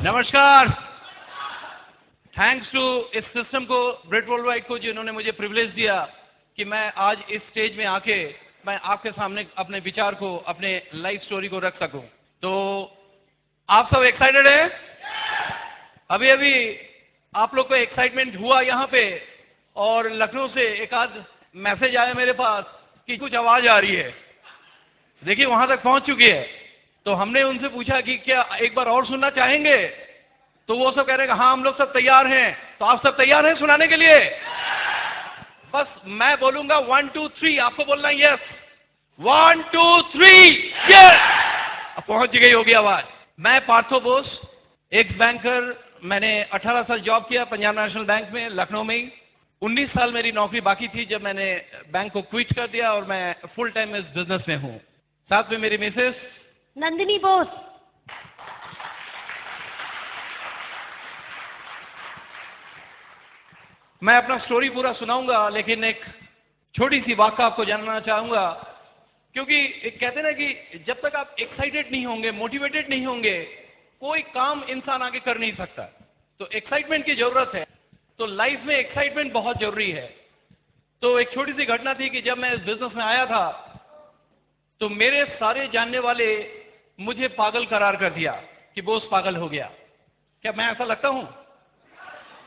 नमस्कार। Thanks to इस system को, ब्रेट वर्ल्डवाइड को, जिन्होंने मुझे प्रिविलेज दिया कि मैं आज इस स्टेज में आके मैं आपके सामने अपने विचार को, अपने लाइफ स्टोरी को रख सकूं। तो आप सब एक्साइटेड हैं? अभी अभी आप लोग को एक्साइटमेंट हुआ यहाँ पे, और लखनऊ से एक आध मैसेज आया मेरे पास कि कुछ आवाज आ रही है। देखिए वहां तक पहुंच चुकी है। तो हमने उनसे पूछा कि क्या एक बार और सुनना चाहेंगे? तो वो सब कह रहे हैं हाँ हम लोग सब तैयार हैं। तो आप सब तैयार हैं सुनाने के लिए? बस मैं बोलूंगा 1 2 3, आपको बोलना यस। 1 2 3 यस। अब पहुंच गई होगी आवाज। मैं पार्थो बोस, एक बैंकर। मैंने 18 साल जॉब किया पंजाब नेशनल बैंक में, लखनऊ में ही। 19 साल मेरी नौकरी बाकी थी जब मैंने बैंक को क्विट कर दिया और मैं फुल टाइम इस बिजनेस में हूं। साथ में मेरी मिसेस नंदिनी बोस। मैं अपना स्टोरी पूरा सुनाऊंगा, लेकिन एक छोटी सी वाक़या आपको जानना चाहूंगा, क्योंकि एक कहते हैं ना कि जब तक आप एक्साइटेड नहीं होंगे, मोटिवेटेड नहीं होंगे, कोई काम इंसान आगे कर नहीं सकता। तो एक्साइटमेंट की जरूरत है। तो लाइफ में एक्साइटमेंट बहुत जरूरी है। तो एक छोटी सी घटना थी कि जब मैं इस बिजनेस में आया था तो मेरे सारे जानने वाले मुझे पागल करार कर दिया कि बोस पागल हो गया। क्या मैं ऐसा लगता हूं?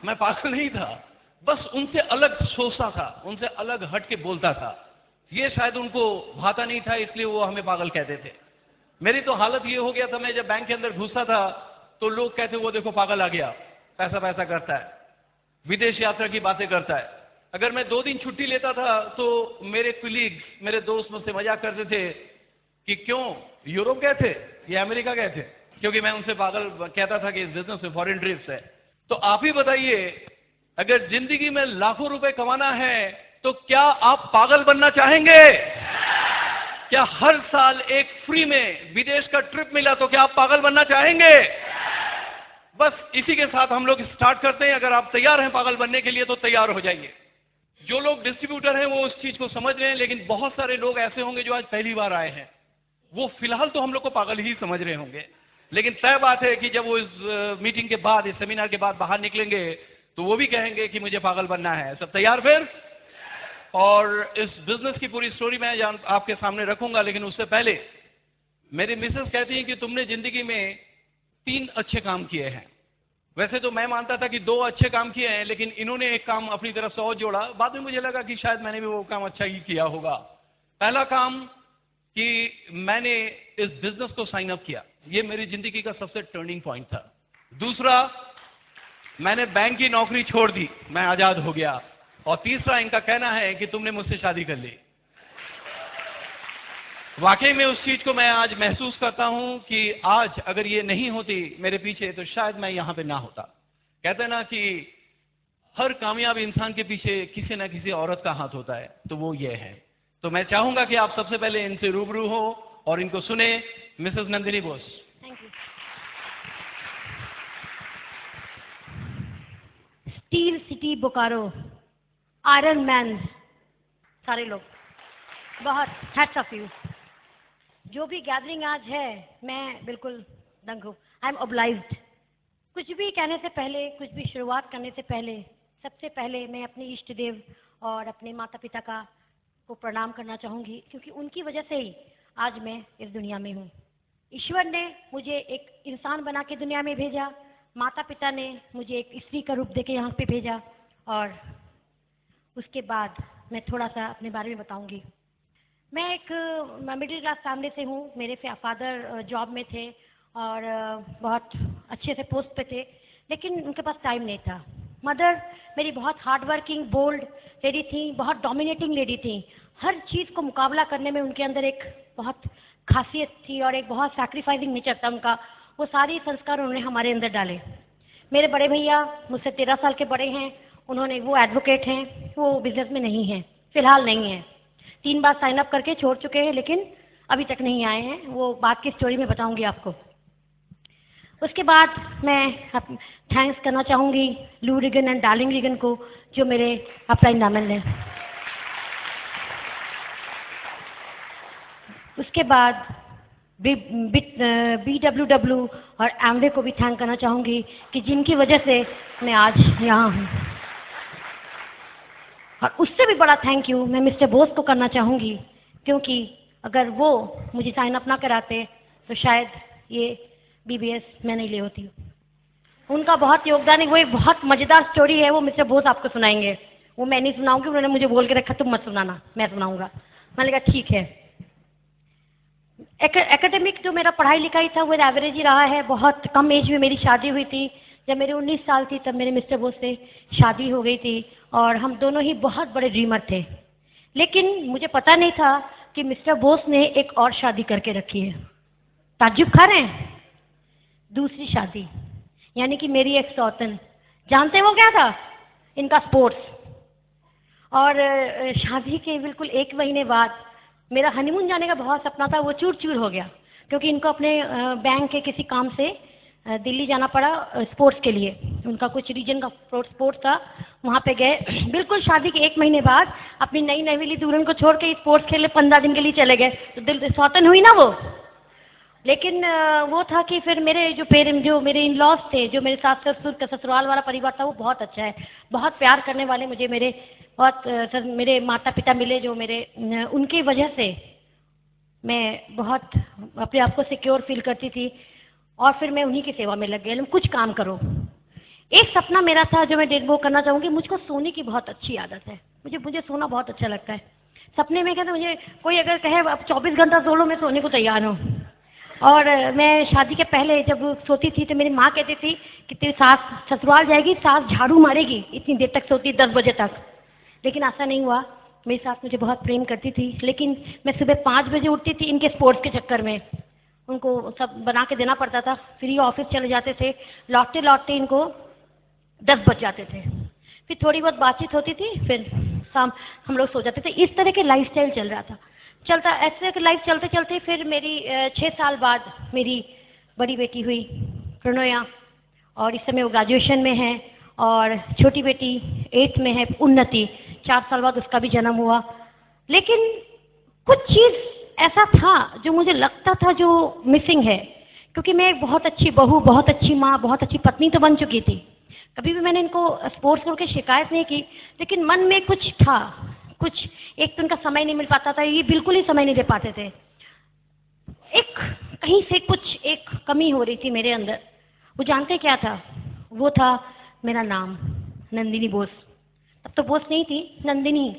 मैं पागल नहीं था, बस उनसे अलग सोचता था, उनसे अलग हट के बोलता था। ये शायद उनको भाता नहीं था, इसलिए वो हमें पागल कहते थे। मेरी तो हालत ये हो गया था, मैं जब बैंक के अंदर घुसता था तो लोग कहते वो देखो पागल आ गया, पैसा पैसा करता है, विदेश यात्रा की बातें करता है। अगर मैं 2 दिन छुट्टी लेता था तो मेरे कुलीग्स, मेरे दोस्त मुझसे मजाक करते थे कि क्यों यूरोप गए थे या अमेरिका गए थे, क्योंकि मैं उनसे पागल कहता था कि इस बिजनेस में फॉरेन ट्रिप्स है। तो आप ही बताइए, अगर जिंदगी में लाखों रुपए कमाना है तो क्या आप पागल बनना चाहेंगे? क्या हर साल एक फ्री में विदेश का ट्रिप मिला तो क्या आप पागल बनना चाहेंगे? बस इसी के साथ हम लोग स्टार्ट करते हैं। अगर आप तैयार हैं पागल बनने के लिए तो तैयार हो जाइए। जो लोग डिस्ट्रीब्यूटर हैं वो उस चीज को समझ रहे हैं, लेकिन बहुत सारे लोग ऐसे होंगे जो आज पहली बार आए हैं। वो फिलहाल तो हम लोग को पागल ही समझ रहे होंगे, लेकिन तय बात है कि जब वो इस मीटिंग के बाद, इस सेमिनार के बाद बाहर निकलेंगे तो वो भी कहेंगे कि मुझे पागल बनना है। सब तैयार फिर? और इस बिजनेस की पूरी स्टोरी मैं आपके सामने रखूंगा, लेकिन उससे पहले मेरी मिसेस कहती हैं कि तुमने जिंदगी में 3 अच्छे काम किए हैं। वैसे तो मैं मानता था कि 2 अच्छे काम किए हैं, लेकिन इन्होंने एक काम अपनी तरफ से और जोड़ा। बाद में मुझे लगा कि शायद मैंने भी वो काम अच्छा ही किया होगा। पहला काम कि मैंने इस बिजनेस को साइन अप किया, ये मेरी जिंदगी का सबसे टर्निंग पॉइंट था। दूसरा, मैंने बैंक की नौकरी छोड़ दी, मैं आजाद हो गया। और तीसरा, इनका कहना है कि तुमने मुझसे शादी कर ली। वाकई में उस चीज को मैं आज महसूस करता हूं कि आज अगर ये नहीं होती मेरे पीछे तो शायद मैं यहां पे ना होता। कहते हैं ना कि हर कामयाब इंसान के पीछे किसी ना किसी औरत का हाथ होता है, तो वो ये है। तो मैं चाहूंगा कि आप सबसे पहले इनसे रूबरू हो और इनको सुने। Mrs Nandini Bose. Thank you. Steel city Bokaro, iron man, सारे लोग बहुत हैट्स ऑफ यू। जो भी गैदरिंग आज है, मैं बिल्कुल दंग हूँ। I am obliged. कुछ भी कहने से पहले, कुछ भी शुरुआत करने से पहले, सबसे पहले मैं अपने इष्ट देव और अपने माता पिता को प्रणाम करना चाहूँगी, क्योंकि उनकी वजह से ही आज मैं इस दुनिया में हूँ। ईश्वर ने मुझे एक इंसान बना के दुनिया में भेजा, माता पिता ने मुझे एक स्त्री का रूप देके यहाँ पे भेजा, और उसके बाद मैं थोड़ा सा अपने बारे में बताऊँगी। मैं एक मिडिल क्लास फैमिली से हूँ। मेरे फादर जॉब में थे और बहुत अच्छे से पोस्ट पे थे, लेकिन उनके पास टाइम नहीं था। मदर मेरी बहुत हार्ड वर्किंग, बोल्ड लेडी थी, बहुत डोमिनेटिंग लेडी थी। हर चीज़ को मुकाबला करने में उनके अंदर एक बहुत खासियत थी और एक बहुत सैक्रिफाइसिंग नेचर था उनका। वो सारी संस्कार उन्होंने हमारे अंदर डाले। मेरे बड़े भैया मुझसे 13 साल के बड़े हैं। वो एडवोकेट हैं, वो बिजनेस में नहीं हैं, फिलहाल नहीं हैं। 3 बार साइन अप करके छोड़ चुके हैं, लेकिन अभी तक नहीं आए हैं। वो बात की स्टोरी में बताऊंगी आपको। उसके बाद मैं थैंक्स करना चाहूँगी लू रिगन एंड डार्लिंग रिगन को, जो मेरे अपलाइन दामन हैं। उसके बाद BWW और एमवे को भी थैंक करना चाहूँगी कि जिनकी वजह से मैं आज यहाँ हूँ। और उससे भी बड़ा थैंक यू मैं मिस्टर बोस को करना चाहूँगी, क्योंकि अगर वो मुझे साइन अप ना कराते तो शायद ये BBS मैं नहीं ले होती। उनका बहुत योगदान है। वो एक बहुत मज़ेदार स्टोरी है, वो मिस्टर बोस आपको सुनाएंगे। वो मैं नहीं सुनाऊंगी, उन्होंने मुझे बोल के रखा तुम मत सुनाना, मैं सुनाऊंगा। मैंने कहा ठीक है। एकेडमिक जो मेरा पढ़ाई लिखाई था वो एवरेज ही रहा है। बहुत कम एज में मेरी शादी हुई थी। जब मेरे 19 साल थी तब मेरे मिस्टर बोस से शादी हो गई थी और हम दोनों ही बहुत बड़े ड्रीमर थे। लेकिन मुझे पता नहीं था कि मिस्टर बोस ने एक और शादी करके रखी है। ताज्जुब खा रहे हैं? दूसरी शादी, यानी कि मेरी एक सौतन। जानते हैं वो क्या था? इनका स्पोर्ट्स। और शादी के बिल्कुल 1 महीने बाद मेरा हनीमून जाने का बहुत सपना था, वो चूर चूर हो गया, क्योंकि इनको अपने बैंक के किसी काम से दिल्ली जाना पड़ा स्पोर्ट्स के लिए। उनका कुछ रीजन का स्पोर्ट्स था, वहाँ पे गए। बिल्कुल शादी के 1 महीने बाद अपनी नई नवीली दुल्हन को छोड़ के स्पोर्ट्स खेलने 15 दिन के लिए चले गए। तो दिल सौतन हुई ना वो। लेकिन वो था कि फिर मेरे जो मेरे इन लॉज थे, जो मेरे सास ससुर का ससुराल वाला परिवार था, वो बहुत अच्छा है, बहुत प्यार करने वाले मुझे मेरे माता पिता मिले, जो उनकी वजह से मैं बहुत अपने आप को सिक्योर फील करती थी। और फिर मैं उन्हीं की सेवा में लग गई, कुछ काम करो। एक सपना मेरा था जो मैं वो करना चाहूँगी। मुझको सोने की बहुत अच्छी आदत है, मुझे सोना बहुत अच्छा लगता है। सपने में कहते मुझे कोई अगर कहे अब 24 घंटा सो लो, मैं सोने को तैयार हूँ। और मैं शादी के पहले जब सोती थी तो मेरी माँ कहती थी कि तेरी सास ससुराल जाएगी, सास झाड़ू मारेगी, इतनी देर तक सोती 10 बजे तक। लेकिन ऐसा नहीं हुआ। मेरी सास मुझे बहुत प्रेम करती थी, लेकिन मैं सुबह 5 बजे उठती थी इनके स्पोर्ट्स के चक्कर में। उनको सब बना के देना पड़ता था, फिर ये ऑफिस चले जाते थे, लौटते लौटते इनको 10 बज जाते थे। फिर थोड़ी बहुत बातचीत होती थी, फिर शाम हम लोग सो जाते थे। इस तरह के लाइफस्टाइल चल रहा था। ऐसे लाइफ चलते चलते फिर मेरी 6 साल बाद मेरी बड़ी बेटी हुई प्रणोया, और इस समय वो ग्रेजुएशन में है। और छोटी बेटी 8th में है, उन्नति। 4 साल बाद उसका भी जन्म हुआ। लेकिन कुछ चीज़ ऐसा था जो मुझे लगता था जो मिसिंग है, क्योंकि मैं एक बहुत अच्छी बहू, बहुत अच्छी माँ, बहुत अच्छी पत्नी तो बन चुकी थी। कभी भी मैंने इनको स्पोर्ट्स छोड़ के शिकायत नहीं की, लेकिन मन में कुछ था, कुछ एक तो उनका समय नहीं मिल पाता था, ये बिल्कुल ही समय नहीं दे पाते थे। एक कहीं से कुछ एक कमी हो रही थी मेरे अंदर। वो जानते क्या था? वो था मेरा नाम, नंदिनी बोस। तब तो बोस नहीं थी, नंदिनी।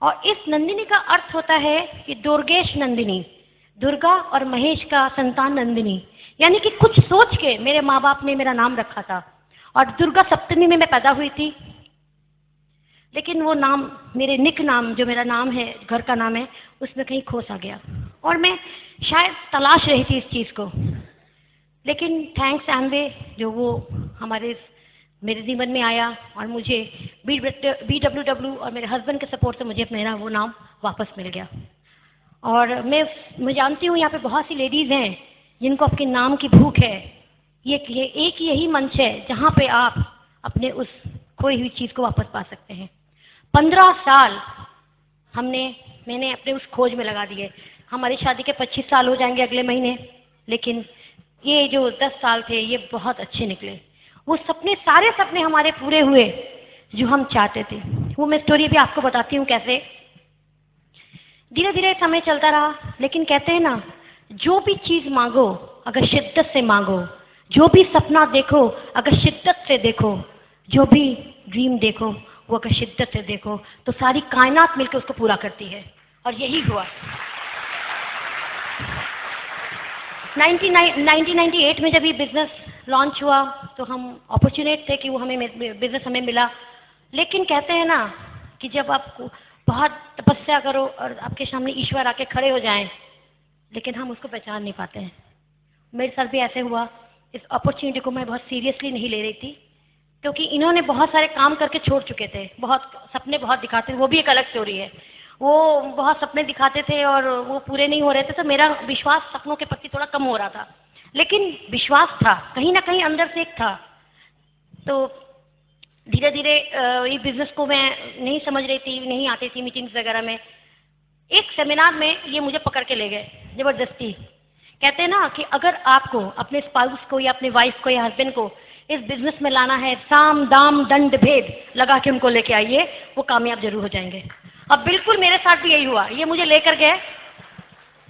और इस नंदिनी का अर्थ होता है कि दुर्गेश नंदिनी, दुर्गा और महेश का संतान नंदिनी। यानी कि कुछ सोच के मेरे माँ बाप ने मेरा नाम रखा था। और दुर्गा सप्तमी में मैं पैदा हुई थी, लेकिन वो नाम, मेरे निक नाम जो मेरा नाम है, घर का नाम है, उसमें कहीं खो सा गया। और मैं शायद तलाश रही थी इस चीज़ को। लेकिन थैंक्स एमवे, जो वो मेरे जीवन में आया और मुझे BWW और मेरे हस्बैंड के सपोर्ट से मुझे मेरा वो नाम वापस मिल गया। और मैं जानती हूँ यहाँ पे बहुत सी लेडीज़ हैं जिनको आपके नाम की भूख है। ये एक यही मंच है जहाँ पे आप अपने उस खोई हुई चीज़ को वापस पा सकते हैं। 15 साल मैंने अपने उस खोज में लगा दिए। हमारी शादी के 25 साल हो जाएंगे अगले महीने, लेकिन ये जो 10 साल थे ये बहुत अच्छे निकले। वो सारे सपने हमारे पूरे हुए जो हम चाहते थे। वो मैं स्टोरी भी आपको बताती हूँ कैसे। धीरे धीरे समय चलता रहा, लेकिन कहते हैं ना, जो भी चीज़ मांगो अगर शिद्दत से मांगो, जो भी सपना देखो अगर शिद्दत से देखो, जो भी ड्रीम देखो वो अगर शिद्दत से देखो, तो सारी कायनात मिलकर उसको पूरा करती है। और यही हुआ। 1998 में जब ये बिज़नेस लॉन्च हुआ तो हम अपॉर्चुनेट थे कि वो बिज़नेस हमें मिला। लेकिन कहते हैं ना कि जब आप बहुत तपस्या करो और आपके सामने ईश्वर आके खड़े हो जाएं, लेकिन हम उसको पहचान नहीं पाते हैं। मेरे साथ भी ऐसे हुआ। इस अपॉर्चुनिटी को मैं बहुत सीरियसली नहीं ले रही थी, क्योंकि इन्होंने बहुत सारे काम करके छोड़ चुके थे। बहुत सपने बहुत दिखाते थे, वो भी एक अलग स्टोरी है। वो बहुत सपने दिखाते थे और वो पूरे नहीं हो रहे थे, तो मेरा विश्वास सपनों के प्रति थोड़ा कम हो रहा था। लेकिन विश्वास था, कहीं ना कहीं अंदर से एक था। तो धीरे धीरे ये बिज़नेस को मैं नहीं समझ रही थी, नहीं आती थी मीटिंग्स वगैरह में। एक सेमिनार में ये मुझे पकड़ के ले गए ज़बरदस्ती। कहते हैं ना कि अगर आपको अपने स्पाउस को या अपने वाइफ को या हस्बैंड को इस बिजनेस में लाना है, साम दाम दंड भेद लगा के उनको लेके आइए, वो कामयाब जरूर हो जाएंगे। अब बिल्कुल मेरे साथ भी यही हुआ। ये मुझे लेकर गए,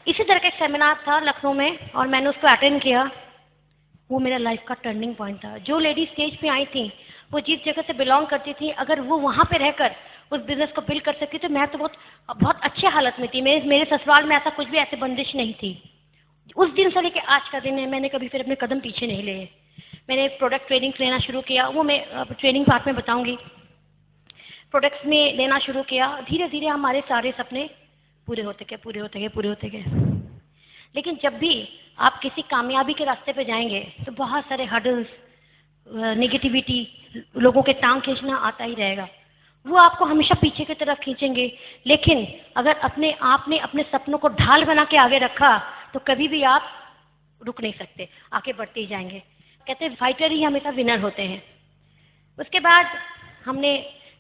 इसी तरह का एक सेमिनार था लखनऊ में और मैंने उसको अटेंड किया। वो मेरा लाइफ का टर्निंग पॉइंट था। जो लेडी स्टेज पे आई थी वो जिस जगह से बिलोंग करती थी, अगर वो वहाँ पे रहकर उस बिजनेस को बिल्ड कर सकती तो मैं तो बहुत अच्छे हालत में थी। मेरे ससुराल में ऐसा कुछ भी ऐसे बंदिश नहीं थी। उस दिन से लेकर आज का दिन है, मैंने कभी फिर अपने कदम पीछे नहीं लिए। मैंने प्रोडक्ट ट्रेनिंग लेना शुरू किया, वो मैं ट्रेनिंग पार्ट में बताऊंगी। प्रोडक्ट्स में लेना शुरू किया, धीरे धीरे हमारे सारे सपने पूरे होते गए। लेकिन जब भी आप किसी कामयाबी के रास्ते पे जाएंगे तो बहुत सारे हर्डल्स, नेगेटिविटी, लोगों के टांग खींचना आता ही रहेगा। वो आपको हमेशा पीछे की तरफ खींचेंगे। लेकिन अगर आपने अपने सपनों को ढाल बना के आगे रखा तो कभी भी आप रुक नहीं सकते, आगे बढ़ते ही जाएंगे। कहते हैं फाइटर ही हमेशा विनर होते हैं। उसके बाद हमने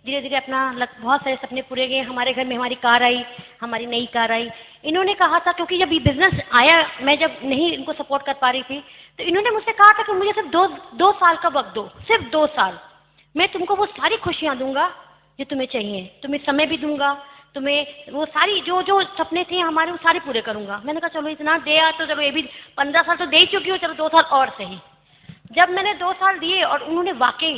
धीरे धीरे अपना बहुत सारे सपने पूरे गए। हमारे घर में हमारी कार आई, हमारी नई कार आई। इन्होंने कहा था, क्योंकि जब ये बिजनेस आया मैं जब नहीं इनको सपोर्ट कर पा रही थी, तो इन्होंने मुझसे कहा था कि मुझे सिर्फ दो साल का वक्त दो, सिर्फ 2 साल। मैं तुमको वो सारी खुशियाँ दूंगा जो तुम्हें चाहिए, तुम्हें समय भी दूंगा, तुम्हें वो सारी जो सपने थे हमारे वो सारे पूरे करूंगा। मैंने कहा चलो इतना दे तो चलो, ये भी 15 साल तो दे ही चुकी हो, चलो 2 साल और सही। जब मैंने 2 साल दिए और उन्होंने वाकई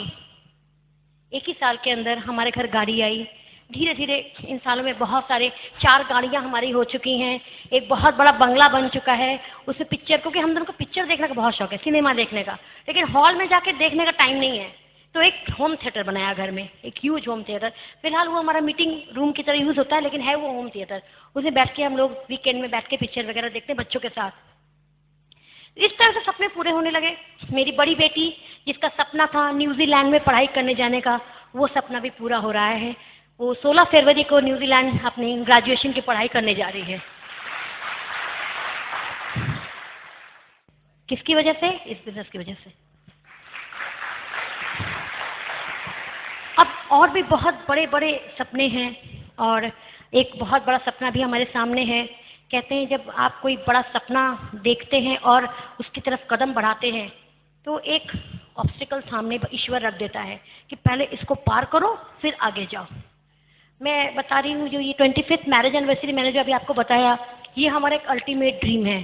एक ही साल के अंदर हमारे घर गाड़ी आई। धीरे धीरे इन सालों में बहुत सारे 4 गाड़ियां हमारी हो चुकी हैं, एक बहुत बड़ा बंगला बन चुका है। उसमें पिक्चर, क्योंकि हम दोनों को पिक्चर देखने का बहुत शौक है, सिनेमा देखने का, लेकिन हॉल में जाके देखने का टाइम नहीं है। तो एक होम थिएटर बनाया घर में, एक ह्यूज होम थिएटर। फिलहाल वो हमारा मीटिंग रूम की तरह यूज होता है, लेकिन है वो होम थिएटर। उसमें बैठ के हम लोग वीकेंड में बैठ के पिक्चर वगैरह देखते हैं बच्चों के साथ। इस तरह से सपने पूरे होने लगे। मेरी बड़ी बेटी जिसका सपना था न्यूजीलैंड में पढ़ाई करने जाने का, वो सपना भी पूरा हो रहा है। वो 16 फरवरी को न्यूजीलैंड अपनी ग्रेजुएशन की पढ़ाई करने जा रही है। किसकी वजह से? इस बिजनेस की वजह से। अब और भी बहुत बड़े बड़े सपने हैं, और एक बहुत बड़ा सपना भी हमारे सामने है। कहते हैं जब आप कोई बड़ा सपना देखते हैं और उसकी तरफ कदम बढ़ाते हैं तो एक ऑब्स्टिकल सामने ईश्वर रख देता है कि पहले इसको पार करो फिर आगे जाओ। मैं बता रही हूँ, जो ये 25th मैरिज एनिवर्सरी मैंने जो अभी आपको बताया, ये हमारा एक अल्टीमेट ड्रीम है।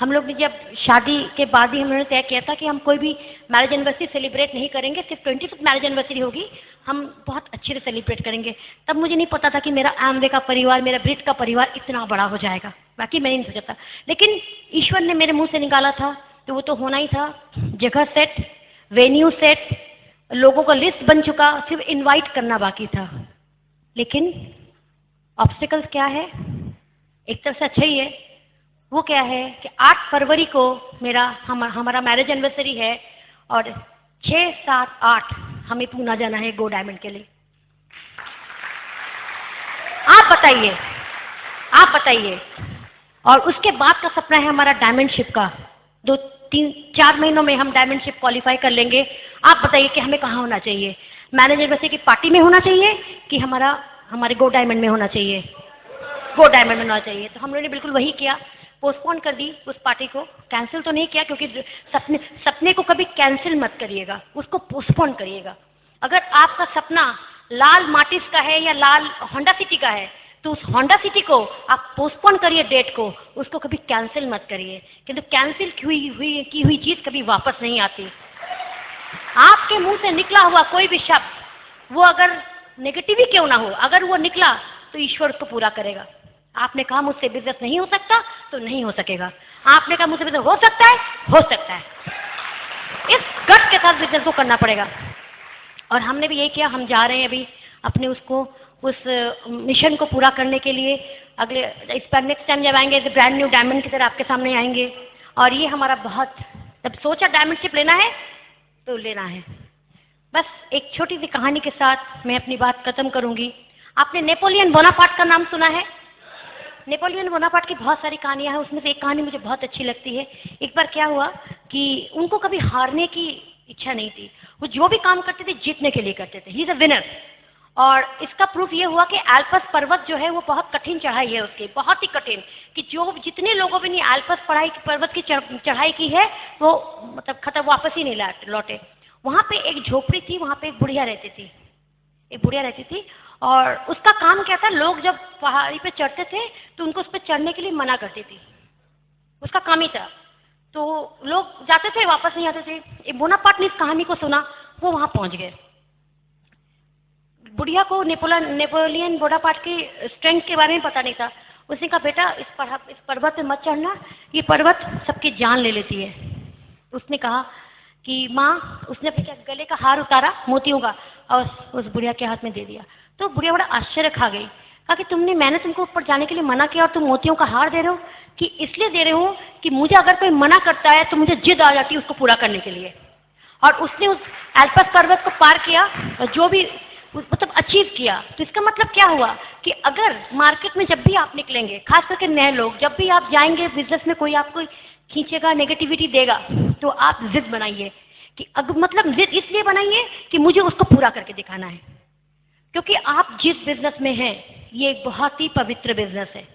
हम लोग ने जब शादी के बाद ही हमने तय किया था कि हम कोई भी मैरिज एनिवर्सरी सेलिब्रेट नहीं करेंगे, सिर्फ 25th मैरिज एनिवर्सरी होगी, हम बहुत अच्छे से सेलिब्रेट करेंगे। तब मुझे नहीं पता था कि मेरा एमवे का परिवार, मेरा ब्रिट का परिवार इतना बड़ा हो जाएगा, बाकी मैंने नहीं सोचा था। लेकिन ईश्वर ने मेरे मुंह से निकाला था तो वो तो होना ही था। जगह सेट, वेन्यू सेट, लोगों का लिस्ट बन चुका, सिर्फ इनवाइट करना बाकी था। लेकिन ऑब्स्टिकल्स क्या है? एक तरफ से अच्छा ही है। वो क्या है कि 8 फरवरी को हमारा मैरिज एनिवर्सरी है और 6, 7, 8 हमें पूना जाना है गो डायमंड के लिए। आप बताइए। और उसके बाद का सपना है हमारा डायमंड शिप का। 2, 3, 4 महीनों में हम डायमंड शिप क्वालिफाई कर लेंगे। आप बताइए कि हमें कहाँ होना चाहिए? मैरिज एनिवर्सरी की पार्टी में होना चाहिए कि हमारे गो डायमंड में होना चाहिए? गो डायमंड में होना चाहिए। तो हम लोगों ने बिल्कुल वही किया, पोस्टपोन कर दी उस पार्टी को। कैंसिल तो नहीं किया, क्योंकि सपने को कभी कैंसिल मत करिएगा, उसको पोस्टपोन करिएगा। अगर आपका सपना लाल मार्टिस का है या लाल होंडा सिटी का है तो उस होंडा सिटी को आप पोस्टपोन करिए डेट को, उसको कभी कैंसिल मत करिए। किंतु कैंसिल की हुई चीज कभी वापस नहीं आती। आपके मुंह से निकला हुआ कोई भी शब्द, वो अगर नेगेटिव ही क्यों ना हो, अगर वो निकला तो ईश्वर उसको पूरा करेगा। आपने कहा मुझसे बिजनेस नहीं हो सकता तो नहीं हो सकेगा। आपने कहा मुझसे बिजनेस हो सकता है। इस गट के साथ बिजनेस को करना पड़ेगा। और हमने भी यही किया। हम जा रहे हैं अभी अपने उस मिशन को पूरा करने के लिए। इस पर नेक्स्ट टाइम जब आएंगे तो ब्रांड न्यू डायमंड की तरह आपके सामने आएंगे। और ये हमारा बहुत, जब सोचा डायमंड शिप लेना है तो लेना है। बस एक छोटी सी कहानी के साथ मैं अपनी बात खत्म करूंगी। आपने नेपोलियन बोनापार्ट का नाम सुना है? नेपोलियन बोनापार्ट की बहुत सारी कहानियां हैं, उसमें से एक कहानी मुझे बहुत अच्छी लगती है। एक बार क्या हुआ कि उनको कभी हारने की इच्छा नहीं थी। वो जो भी काम करते थे जीतने के लिए करते थे। He is a winner. और इसका प्रूफ ये हुआ कि एल्पस पर्वत जो है वो बहुत कठिन चढ़ाई है उसकी, बहुत ही कठिन, कि जो जितने लोगों ने एल्पस पर्वत की चढ़ाई की है वो मतलब खत्म, वापस ही नहीं लौटे। वहाँ पे एक झोपड़ी थी, वहाँ पे एक बुढ़िया रहती थी, एक बुढ़िया रहती थी, और उसका काम क्या था, लोग जब पहाड़ी पे चढ़ते थे तो उनको उस पर चढ़ने के लिए मना करती थी, उसका काम ही था। तो लोग जाते थे, वापस नहीं आते थे। एक बोनापार्ट ने इस कहानी को सुना, वो वहाँ पहुँच गए। बुढ़िया को नेपोलियन बोनापार्ट की स्ट्रेंथ के बारे में पता नहीं था। उसने कहा, बेटा इस पर्वत पे मत चढ़ना, ये पर्वत सबकी जान ले लेती है। उसने कहा कि माँ, उसने अपने गले का हार उतारा मोतियों का और उस बुढ़िया के हाथ में दे दिया। तो बुढ़िया बड़ा आश्चर्य खा गई, कहा कि मैंने तुमको ऊपर जाने के लिए मना किया और तुम मोतियों का हार दे रहे हो? कि इसलिए दे रहे हो कि मुझे अगर कोई मना करता है तो मुझे जिद आ जाती है उसको पूरा करने के लिए। और उसने उस एल्पस पर्वत को पार किया और जो भी मतलब अचीव किया। तो इसका मतलब क्या हुआ कि अगर मार्केट में जब भी आप निकलेंगे, खास करके नए लोग, जब भी आप जाएंगे बिजनेस में, कोई आपको खींचेगा, नेगेटिविटी देगा, तो आप जिद बनाइए कि मतलब जिद इसलिए बनाइए कि मुझे उसको पूरा करके दिखाना है। क्योंकि आप जिस बिजनेस में हैं, ये एक बहुत ही पवित्र बिजनेस है।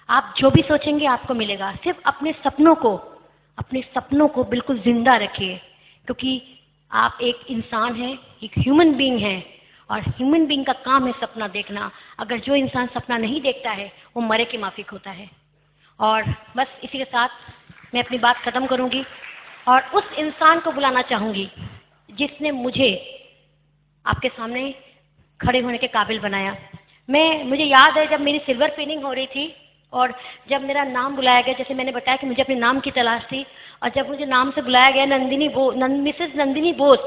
आप जो भी सोचेंगे आपको मिलेगा। सिर्फ अपने सपनों को बिल्कुल जिंदा रखिए, क्योंकि आप एक इंसान हैं, एक ह्यूमन बीइंग हैं, और ह्यूमन बीइंग का काम है सपना देखना। अगर जो इंसान सपना नहीं देखता है वो मरे के माफिक होता है। और बस इसी के साथ मैं अपनी बात खत्म करूंगी और उस इंसान को बुलाना चाहूंगी जिसने मुझे आपके सामने खड़े होने के काबिल बनाया। मुझे याद है जब मेरी सिल्वर पिनिंग हो रही थी और जब मेरा नाम बुलाया गया, जैसे मैंने बताया कि मुझे अपने नाम की तलाश थी, और जब मुझे नाम से बुलाया गया मिसेस नंदिनी बोस,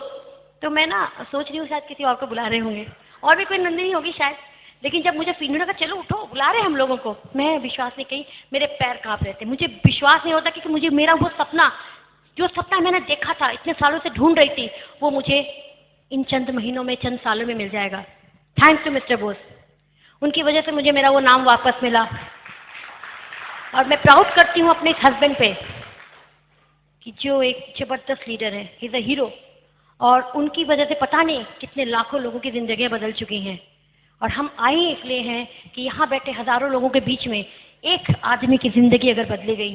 तो मैं ना सोच रही हूँ शायद किसी और को बुला रहे होंगे, और भी कोई नंदिनी होगी शायद। लेकिन जब मुझे फील का चलो उठो, बुला रहे हम लोगों को, मैं विश्वास नहीं कही, मेरे पैर कांप रहे थे। मुझे विश्वास नहीं होता कि मुझे मेरा वो सपना, जो सपना मैंने देखा था, इतने सालों से ढूंढ रही थी, वो मुझे इन चंद महीनों में, चंद सालों में मिल जाएगा। थैंक्स टू मिस्टर बोस, उनकी वजह से मुझे मेरा वो नाम वापस मिला। और मैं प्राउड करती हूँ अपने इस हस्बैंड पे कि जो एक जबरदस्त लीडर है, ही इज अ हीरो, और उनकी वजह से पता नहीं कितने लाखों लोगों की जिंदगियां बदल चुकी हैं। और हम आए इसलिए हैं कि यहाँ बैठे हजारों लोगों के बीच में एक आदमी की जिंदगी अगर बदली गई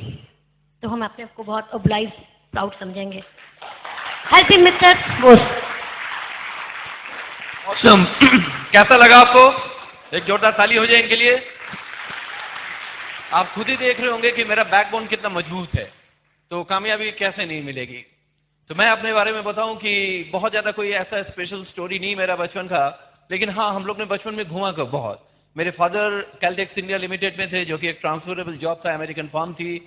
तो हम अपने आप को बहुत ऑब्लाइज, प्राउड समझेंगे। Help him mister Bose. Awesome. कैसा लगा आपको? एक जोरदार ताली हो जाए इनके लिए। आप खुद ही देख रहे होंगे कि मेरा बैकबोन कितना मजबूत है, तो कामयाबी कैसे नहीं मिलेगी। तो मैं अपने बारे में बताऊं कि बहुत ज्यादा कोई ऐसा स्पेशल स्टोरी नहीं मेरा बचपन का, लेकिन हाँ, हम लोग ने बचपन में घुमा कर बहुत। मेरे फादर कैलटेक्स इंडिया लिमिटेड में थे, जो कि एक ट्रांसफरेबल जॉब था, अमेरिकन फर्म थी।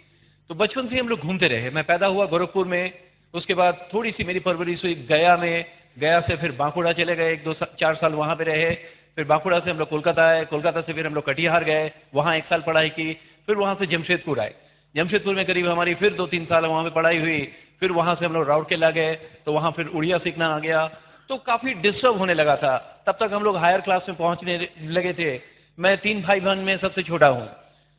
तो बचपन से हम लोग घूमते रहे। मैं पैदा हुआ गोरखपुर में, उसके बाद थोड़ी सी मेरी परवरिश हुई गया में, गया से फिर बांकुड़ा चले गए, 1-2-4 साल वहां पे रहे। फिर बांकुड़ा से हम लोग कोलकाता आए, कोलकाता से फिर हम लोग कटिहार गए, वहां 1 साल पढ़ाई की। फिर वहां से जमशेदपुर आए, जमशेदपुर में करीब हमारी फिर 2-3 साल वहां पे पढ़ाई हुई। फिर वहां से हम लोग राउरकेला गए, तो वहां फिर उड़िया सीखना आ गया। तो काफी डिस्टर्ब होने लगा था। तब तक हम लोग हायर क्लास में पहुंचने लगे थे। मैं 3 भाई बहन में सबसे छोटा हूं,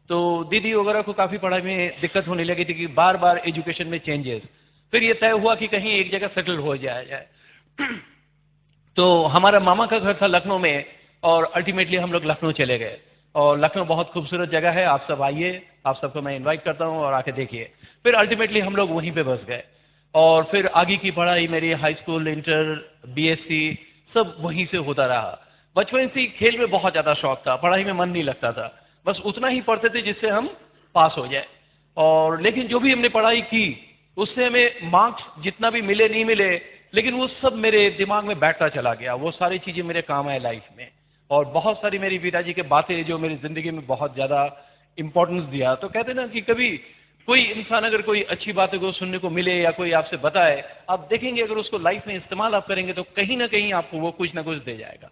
तो दीदी वगैरह को काफी पढ़ाई में दिक्कत होने लगी थी कि बार बार एजुकेशन में चेंजेस। फिर ये तय हुआ कि कहीं एक जगह सेटल हो जाए। तो हमारा मामा का घर था लखनऊ में, और अल्टीमेटली हम लोग लखनऊ चले गए। और लखनऊ बहुत खूबसूरत जगह है, आप सब आइए, आप सबको मैं इनवाइट करता हूँ और आके देखिए। फिर अल्टीमेटली हम लोग वहीं पे बस गए, और फिर आगे की पढ़ाई मेरी हाई स्कूल, इंटर, बीएससी सब वहीं से होता रहा। बचपन से खेल में बहुत ज़्यादा शौक था, पढ़ाई में मन नहीं लगता था, बस उतना ही पढ़ते थे जिससे हम पास हो जाए। और लेकिन जो भी हमने पढ़ाई की उससे हमें मार्क्स जितना भी मिले नहीं मिले, लेकिन वो सब मेरे दिमाग में बैठता चला गया। वो सारी चीज़ें मेरे काम आए लाइफ में। और बहुत सारी मेरी पिताजी की बातें जो मेरी ज़िंदगी में बहुत ज़्यादा इम्पोर्टेंस दिया। तो कहते ना कि कभी कोई इंसान अगर कोई अच्छी बातें को सुनने को मिले या कोई आपसे बताए, आप देखेंगे अगर उसको लाइफ में इस्तेमाल आप करेंगे तो कहीं ना कहीं आपको वो कुछ ना कुछ दे जाएगा।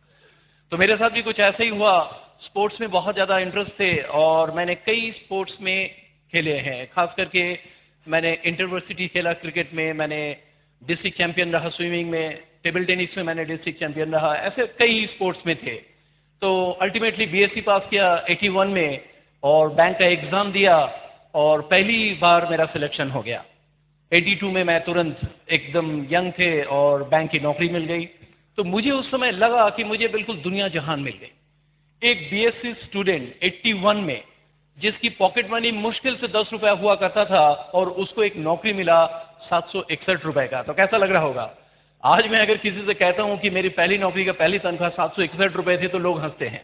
तो मेरे साथ भी कुछ ऐसा ही हुआ। स्पोर्ट्स में बहुत ज़्यादा इंटरेस्ट थे और मैंने कई स्पोर्ट्स में खेले हैं। खास करके मैंने इंटरवर्सिटी खेला क्रिकेट में, मैंने डिस्ट्रिक्ट चैंपियन रहा स्विमिंग में, टेबल टेनिस में मैंने डिस्ट्रिक्ट चैंपियन रहा। ऐसे कई स्पोर्ट्स में थे। तो अल्टीमेटली बीएससी पास किया 81 में और बैंक का एग्ज़ाम दिया और पहली बार मेरा सिलेक्शन हो गया। 82 में मैं तुरंत एकदम यंग थे और बैंक की नौकरी मिल गई। तो मुझे उस समय लगा कि मुझे बिल्कुल दुनिया जहान मिल गई। एक बीएससी स्टूडेंट 81 में, जिसकी पॉकेट मनी मुश्किल से 10 रुपया हुआ करता था, और उसको एक नौकरी मिला 761 रुपए का। तो कैसा लग रहा होगा? आज मैं अगर किसी से कहता हूं कि मेरी पहली नौकरी का पहली तनख्वाह 761 रुपए थी, तो लोग हंसते हैं।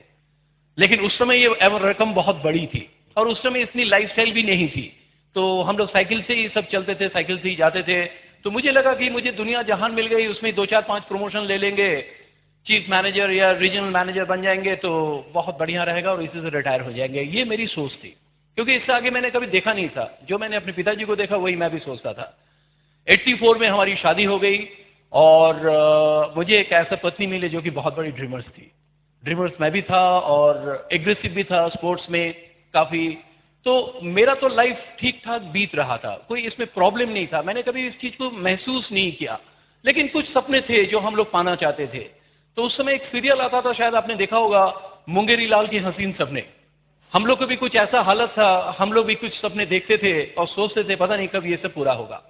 लेकिन उस समय ये रकम बहुत बड़ी थी, और उस समय इतनी लाइफस्टाइल भी नहीं थी। तो हम लोग साइकिल से ही सब चलते थे, साइकिल से ही जाते थे। तो मुझे लगा कि मुझे दुनिया जहान मिल गई, उसमें 2 4 5 प्रमोशन ले लेंगे, चीफ मैनेजर या रीजनल मैनेजर बन जाएंगे तो बहुत बढ़िया रहेगा, और इसी से रिटायर हो जाएंगे। ये मेरी सोच थी, क्योंकि इससे आगे मैंने कभी देखा नहीं था। जो मैंने अपने पिताजी को देखा वही मैं भी सोचता था। 84 में हमारी शादी हो गई, और मुझे एक ऐसा पत्नी मिले जो कि बहुत बड़ी ड्रीमर्स थी। ड्रीमर्स मैं भी था, और एग्रेसिव भी था स्पोर्ट्स में काफी। तो मेरा तो लाइफ ठीक ठाक बीत रहा था, कोई इसमें प्रॉब्लम नहीं था। मैंने कभी इस चीज को महसूस नहीं किया। लेकिन कुछ सपने थे जो हम लोग पाना चाहते थे। तो उस समय एक सीरियल आता था, शायद आपने देखा होगा, मुंगेरी लाल की हसीन सपने। हम लोग को भी कुछ ऐसा हालत था, हम लोग भी कुछ सपने देखते थे और सोचते थे पता नहीं कब ये सब पूरा होगा।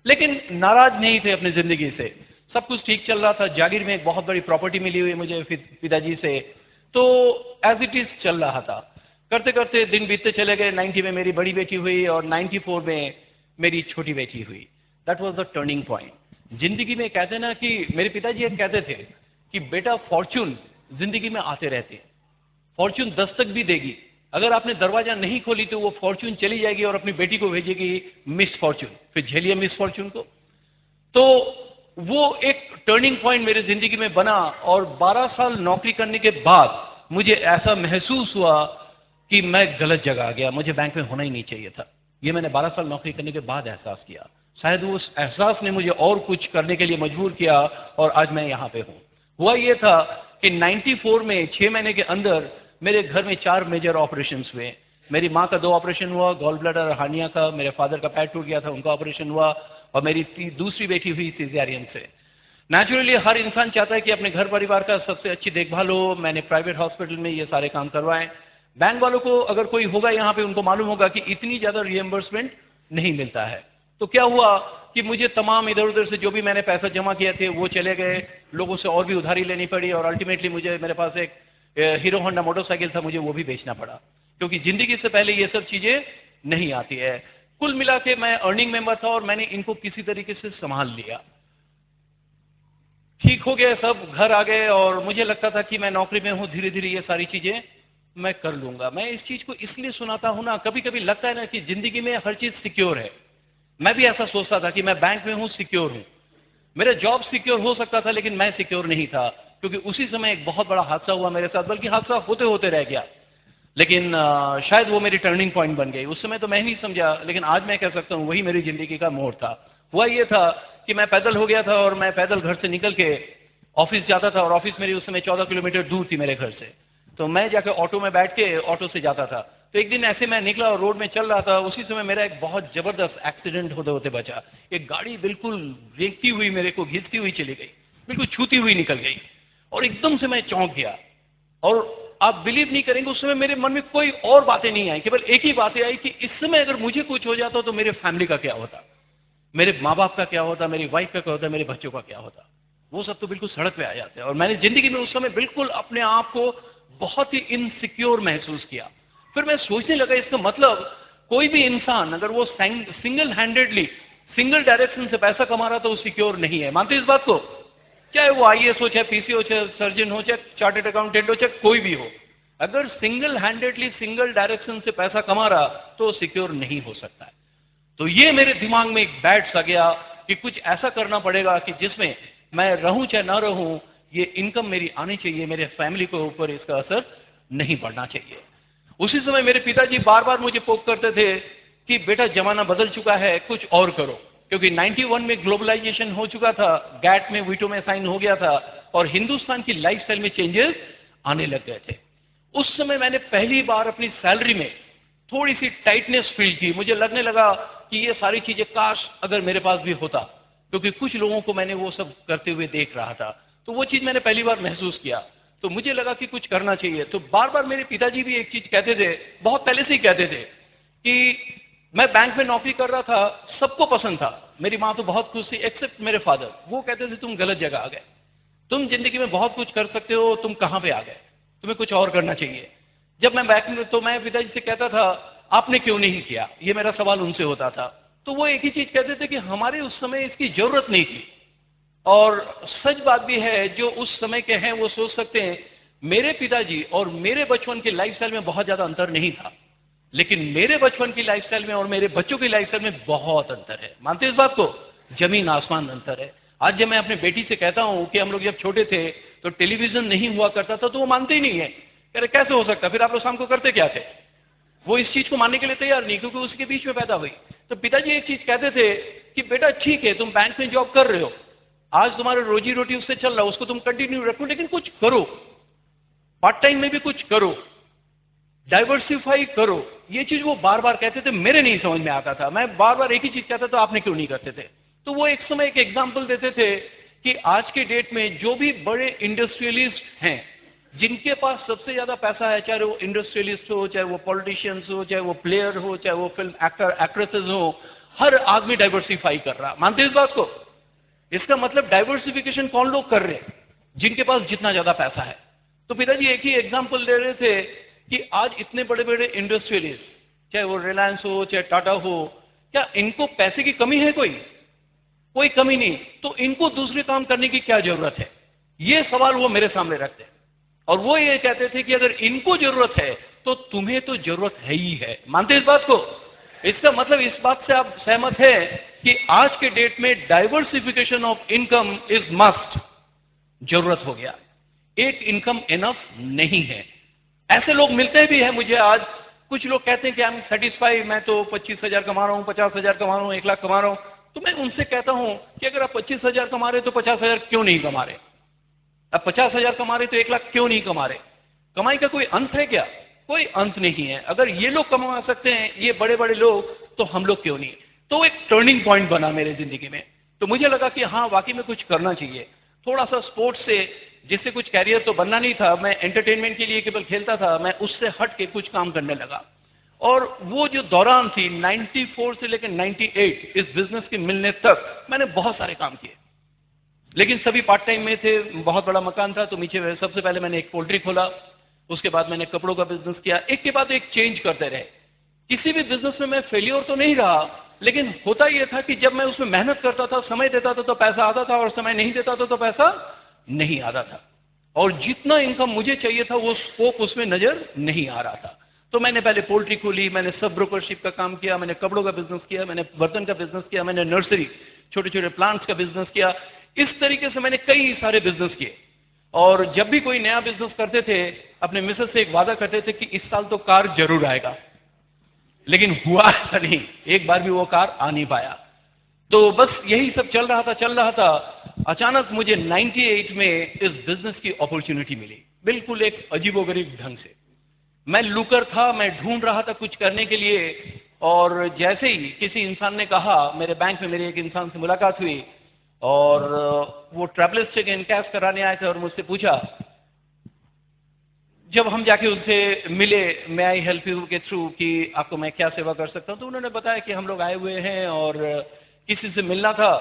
लेकिन नाराज नहीं थे अपनी जिंदगी से, सब कुछ ठीक चल रहा था। जागीर में एक बहुत बड़ी प्रॉपर्टी मिली हुई मुझे पिताजी से, तो एज इट इज चल रहा था। करते करते दिन बीतते चले गए। 90 में मेरी बड़ी बेटी हुई, और 94 में मेरी छोटी बेटी हुई। That was the turning point जिंदगी में। कहते ना कि मेरे पिताजी एक कहते थे कि बेटा, फॉर्च्यून जिंदगी में आते रहते हैं, फॉर्च्यून दस्तक भी देगी। अगर आपने दरवाजा नहीं खोली तो वो फॉर्च्यून चली जाएगी और अपनी बेटी को भेजेगी मिस फॉर्च्यून, फिर झेलिए मिस फॉर्च्यून को। तो वो एक टर्निंग पॉइंट मेरे जिंदगी में बना, और 12 साल नौकरी करने के बाद मुझे ऐसा महसूस हुआ कि मैं गलत जगह आ गया, मुझे बैंक में होना ही नहीं चाहिए था। ये मैंने 12 साल नौकरी करने के बाद एहसास किया। शायद उस एहसास ने मुझे और कुछ करने के लिए मजबूर किया, और आज मैं यहाँ पे हूँ। हुआ ये था कि 94 में 6 महीने के अंदर मेरे घर में 4 मेजर ऑपरेशंस हुए। मेरी माँ का 2 ऑपरेशन हुआ, गॉल ब्लैडर और हार्निया का। मेरे फादर का पैर टूट गया था, उनका ऑपरेशन हुआ, और मेरी दूसरी बेटी हुई सिजेरियन से। नेचुरली हर इंसान चाहता है कि अपने घर परिवार का सबसे अच्छी देखभाल हो। मैंने प्राइवेट हॉस्पिटल में ये सारे काम करवाए। बैंक वालों को अगर कोई होगा यहाँ पे, उनको मालूम होगा कि इतनी ज्यादा रिएम्बर्समेंट नहीं मिलता है। तो क्या हुआ कि मुझे तमाम इधर उधर से जो भी मैंने पैसा जमा किए थे वो चले गए, लोगों से और भी उधारी लेनी पड़ी, और अल्टीमेटली मुझे, मेरे पास एक हीरो होंडा मोटरसाइकिल था, मुझे वो भी बेचना पड़ा, क्योंकि जिंदगी से पहले ये सब चीजें नहीं आती है। कुल मिला के मैं अर्निंग मेंबर था, और मैंने इनको किसी तरीके से संभाल लिया। ठीक हो गया सब, घर आ गए, और मुझे लगता था कि मैं नौकरी में हूं, धीरे धीरे ये सारी चीजें मैं कर लूंगा। मैं इस चीज को इसलिए सुनाता हूं ना, कभी कभी लगता है ना कि जिंदगी में हर चीज सिक्योर है। मैं भी ऐसा सोचता था कि मैं बैंक में हूं, सिक्योर हूं, मेरा जॉब सिक्योर हो सकता था, लेकिन मैं सिक्योर नहीं था, क्योंकि उसी समय एक बहुत बड़ा हादसा हुआ मेरे साथ, बल्कि हादसा होते होते रह गया। लेकिन शायद वो मेरी टर्निंग पॉइंट बन गई। उस समय तो मैं नहीं समझा, लेकिन आज मैं कह सकता हूँ वही मेरी जिंदगी का मोड़ था। हुआ ये था कि मैं पैदल हो गया था, और मैं पैदल घर से निकल के ऑफिस जाता था, और ऑफिस मेरी उस समय 14 किलोमीटर दूर थी मेरे घर से। तो मैं जाकर ऑटो में बैठ के ऑटो से जाता था। तो एक दिन ऐसे मैं निकला और रोड में चल रहा था, उसी समय मेरा एक बहुत जबरदस्त एक्सीडेंट होते होते बचा। एक गाड़ी बिल्कुल रेंगती हुई मेरे को घिसती हुई चली गई, बिल्कुल छूती हुई निकल गई, और एकदम से मैं चौंक गया। और आप बिलीव नहीं करेंगे, उस समय मेरे मन में कोई और बातें नहीं आई, केवल एक ही बातें आई कि इस समय अगर मुझे कुछ हो जाता तो मेरे फैमिली का क्या होता, मेरे माँ बाप का क्या होता, मेरी वाइफ का क्या होता, मेरे बच्चों का क्या होता। वो सब तो बिल्कुल सड़क पे आ जाते हैं। और मैंने जिंदगी में उस समय बिल्कुल अपने आप को बहुत ही इनसिक्योर महसूस किया। फिर मैं सोचने लगा, इसका मतलब कोई भी इंसान अगर वो सिंगल हैंडेडली सिंगल डायरेक्शन से पैसा कमा रहा तो वो सिक्योर नहीं है। मानते इस बात को? चाहे वो IAS हो, चाहे PC हो, चाहे सर्जन हो, चाहे चार्टर्ड अकाउंटेंट हो, चाहे कोई भी हो, अगर सिंगल हैंडेडली सिंगल डायरेक्शन से पैसा कमा रहा तो सिक्योर नहीं हो सकता है। तो ये मेरे दिमाग में एक बैठ सा गया कि कुछ ऐसा करना पड़ेगा कि जिसमें मैं रहूं चाहे ना रहूं, ये इनकम मेरी आनी चाहिए, मेरे फैमिली के ऊपर इसका असर नहीं पड़ना चाहिए। उसी समय मेरे पिताजी बार बार मुझे पोक करते थे कि बेटा जमाना बदल चुका है, कुछ और करो, क्योंकि 91 में ग्लोबलाइजेशन हो चुका था, गैट में वीटो में साइन हो गया था, और हिंदुस्तान की लाइफस्टाइल में चेंजेस आने लग गए थे। उस समय मैंने पहली बार अपनी सैलरी में थोड़ी सी टाइटनेस फील की। मुझे लगने लगा कि ये सारी चीजें काश अगर मेरे पास भी होता, क्योंकि कुछ लोगों को मैंने वो सब करते हुए देख रहा था। तो वो चीज मैंने पहली बार महसूस किया, तो मुझे लगा कि कुछ करना चाहिए। तो बार बार मेरे पिताजी भी एक चीज कहते थे, बहुत पहले से ही कहते थे कि मैं बैंक में नौकरी कर रहा था, सबको पसंद था, मेरी माँ तो बहुत खुश थी एक्सेप्ट मेरे फादर। वो कहते थे तुम गलत जगह आ गए, तुम जिंदगी में बहुत कुछ कर सकते हो, तुम कहाँ पे आ गए, तुम्हें कुछ और करना चाहिए। जब मैं बैक में तो मैं पिताजी से कहता था आपने क्यों नहीं किया, ये मेरा सवाल उनसे होता था। तो वो एक ही चीज कहते थे कि हमारे उस समय इसकी जरूरत नहीं थी। और सच बात भी है, जो उस समय के हैं वो सोच सकते हैं। मेरे पिताजी और मेरे बचपन के लाइफस्टाइल में बहुत ज्यादा अंतर नहीं था, लेकिन मेरे बचपन की लाइफस्टाइल में और मेरे बच्चों की लाइफस्टाइल में बहुत अंतर है। मानते हैं इस बात को? जमीन आसमान अंतर है। आज जब मैं अपने बेटी से कहता हूं कि हम लोग जब छोटे थे तो टेलीविजन नहीं हुआ करता था, तो वो मानते ही नहीं है। कह रहे कैसे हो सकता, फिर आप लोग शाम को करते क्या थे? वो इस चीज को मानने के लिए तैयार नहीं, क्योंकि उसके बीच में पैदा हुई। तो पिताजी एक चीज कहते थे कि बेटा ठीक है तुम बैंक में जॉब कर रहे हो, आज तुम्हारा रोजी रोटी उससे चल रहा है, उसको तुम कंटिन्यू रखो, लेकिन कुछ करो, पार्ट टाइम में भी कुछ करो, डाइवर्सिफाई करो। ये चीज वो बार बार कहते थे, मेरे नहीं समझ में आता था। मैं बार बार एक ही चीज कहता था, आपने क्यों नहीं करते थे? तो वो एक समय एक एग्जाम्पल देते थे कि आज के डेट में जो भी बड़े इंडस्ट्रियलिस्ट हैं, जिनके पास सबसे ज्यादा पैसा है, चाहे वो इंडस्ट्रियलिस्ट हो, चाहे वो पॉलिटिशियंस हो, चाहे वो प्लेयर हो, चाहे वो फिल्म एक्टर एक्ट्रेसेस हो, हर आदमी डाइवर्सिफाई कर रहा। मानते हैं इस बात को? इसका मतलब डाइवर्सिफिकेशन कौन लोग कर रहे हैं? जिनके पास जितना ज्यादा पैसा है। तो पिताजी एक ही एग्जाम्पल दे रहे थे कि आज इतने बड़े बड़े इंडस्ट्रियलिस्ट, चाहे वो रिलायंस हो, चाहे टाटा हो, क्या इनको पैसे की कमी है? कोई कमी नहीं। तो इनको दूसरे काम करने की क्या जरूरत है? ये सवाल वो मेरे सामने रखते हैं। और वो ये कहते थे कि अगर इनको जरूरत है तो तुम्हें तो जरूरत है ही है। मानते हैं इस बात को? इसका मतलब इस बात से आप सहमत है कि आज के डेट में diversification of income is must, जरूरत हो गया। एक इनकम इनफ नहीं है। ऐसे लोग मिलते भी हैं मुझे आज। कुछ लोग कहते हैं कि आई एम सेटिस्फाई, मैं तो 25,000 कमा रहा हूं, 50,000 कमा रहा हूं, 1 लाख कमा रहा हूं। तो मैं उनसे कहता हूं कि अगर आप 25,000 कमा रहे तो 50,000 क्यों नहीं कमा रहे? अब 50,000 कमा रहे तो 1 लाख क्यों नहीं कमा रहे? कमाई का कोई अंत है क्या? कोई अंत नहीं है। अगर ये लोग कमा सकते हैं, ये बड़े बड़े लोग, तो हम लोग क्यों नहीं? तो एक टर्निंग पॉइंट बना मेरे जिंदगी में। तो मुझे लगा कि हाँ, वाकई में कुछ करना चाहिए। थोड़ा सा स्पोर्ट्स से, जिससे कुछ कैरियर तो बनना नहीं था, मैं एंटरटेनमेंट के लिए केवल खेलता था, मैं उससे हट के कुछ काम करने लगा। और वो जो दौरान थी 94 से लेकर 98 इस बिजनेस के मिलने तक, मैंने बहुत सारे काम किए, लेकिन सभी पार्ट टाइम में थे। बहुत बड़ा मकान था, तो नीचे सबसे पहले मैंने एक पोल्ट्री खोला, उसके बाद मैंने कपड़ों का बिजनेस किया। एक के बाद एक चेंज करते रहे। किसी भी बिजनेस में मैं फेलियर तो नहीं रहा, लेकिन होता यह था कि जब मैं उसमें मेहनत करता था, समय देता था, तो पैसा आता था, और समय नहीं देता था तो पैसा नहीं आता था। और जितना इनकम मुझे चाहिए था वो स्कोप उसमें नजर नहीं आ रहा था। तो मैंने पहले पोल्ट्री खोली, मैंने सब ब्रोकरशिप का काम किया, मैंने कपड़ों का बिजनेस किया, मैंने बर्तन का बिजनेस किया, मैंने नर्सरी, छोटे छोटे प्लांट्स का बिजनेस किया। इस तरीके से मैंने कई सारे बिजनेस किए। और जब भी कोई नया बिजनेस करते थे, अपने मिसेस से एक वादा करते थे कि इस साल तो कार जरूर आएगा, लेकिन हुआ ऐसा नहीं, एक बार भी वो कार आ नहीं पाया। तो बस यही सब चल रहा था। अचानक मुझे 98 में इस बिजनेस की अपॉर्चुनिटी मिली, बिल्कुल एक अजीबोगरीब ढंग से। मैं लुकर था, मैं ढूंढ रहा था कुछ करने के लिए, और जैसे ही किसी इंसान ने कहा, मेरे बैंक में मेरे एक इंसान से मुलाकात हुई, और वो ट्रैवलर्स चेक इनकैश कराने आए थे, और मुझसे पूछा, जब हम जाके उनसे मिले, मैं आई हेल्प यू के थ्रू, कि आपको मैं क्या सेवा कर सकता हूं, तो उन्होंने बताया कि हम लोग आए हुए हैं और किसी से मिलना था।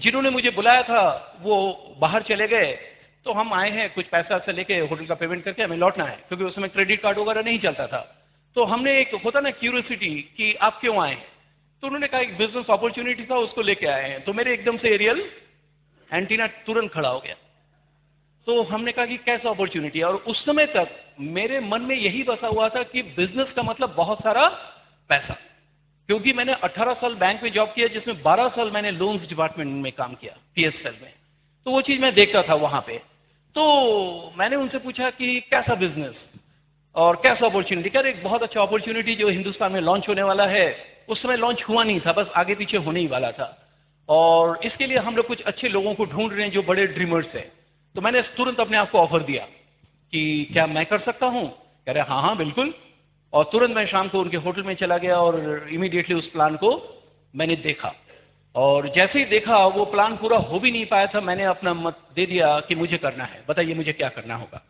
जिन्होंने मुझे बुलाया था वो बाहर चले गए, तो हम आए हैं कुछ पैसा से लेके, होटल का पेमेंट करके हमें लौटना है, क्योंकि उस समय क्रेडिट कार्ड वगैरह नहीं चलता था। तो हमने, एक होता ना क्यूरियोसिटी कि आप क्यों आए, तो उन्होंने कहा एक बिजनेस अपॉर्चुनिटी था, उसको लेके आए हैं। तो मेरे एकदम से एरियल एंटीना तुरंत खड़ा हो गया। तो हमने कहा कि कैसा अपॉर्चुनिटी है, और उस समय तक मेरे मन में यही बसा हुआ था कि बिजनेस का मतलब बहुत सारा पैसा, क्योंकि मैंने 18 साल बैंक में जॉब किया, जिसमें 12 साल मैंने लोन्स डिपार्टमेंट में काम किया, पीएसएल में। तो वो चीज मैं देखता था वहां पे। तो मैंने उनसे पूछा कि कैसा बिजनेस और कैसा अपॉर्चुनिटी। कह रहे एक बहुत अच्छा अपॉर्चुनिटी जो हिंदुस्तान में लॉन्च होने वाला है, उस समय लॉन्च हुआ नहीं था, बस आगे पीछे होने ही वाला था, और इसके लिए हम लोग कुछ अच्छे लोगों को ढूंढ रहे हैं जो बड़े ड्रीमर्स हैं। तो मैंने तुरंत अपने आप को ऑफर दिया कि क्या मैं कर सकता हूं? कह रहे हाँ बिल्कुल। और तुरंत मैं शाम को उनके होटल में चला गया, और इमीडिएटली उस प्लान को मैंने देखा, और जैसे ही देखा वो प्लान पूरा हो भी नहीं पाया था, मैंने अपना मत दे दिया कि मुझे करना है, बताइए मुझे क्या करना होगा।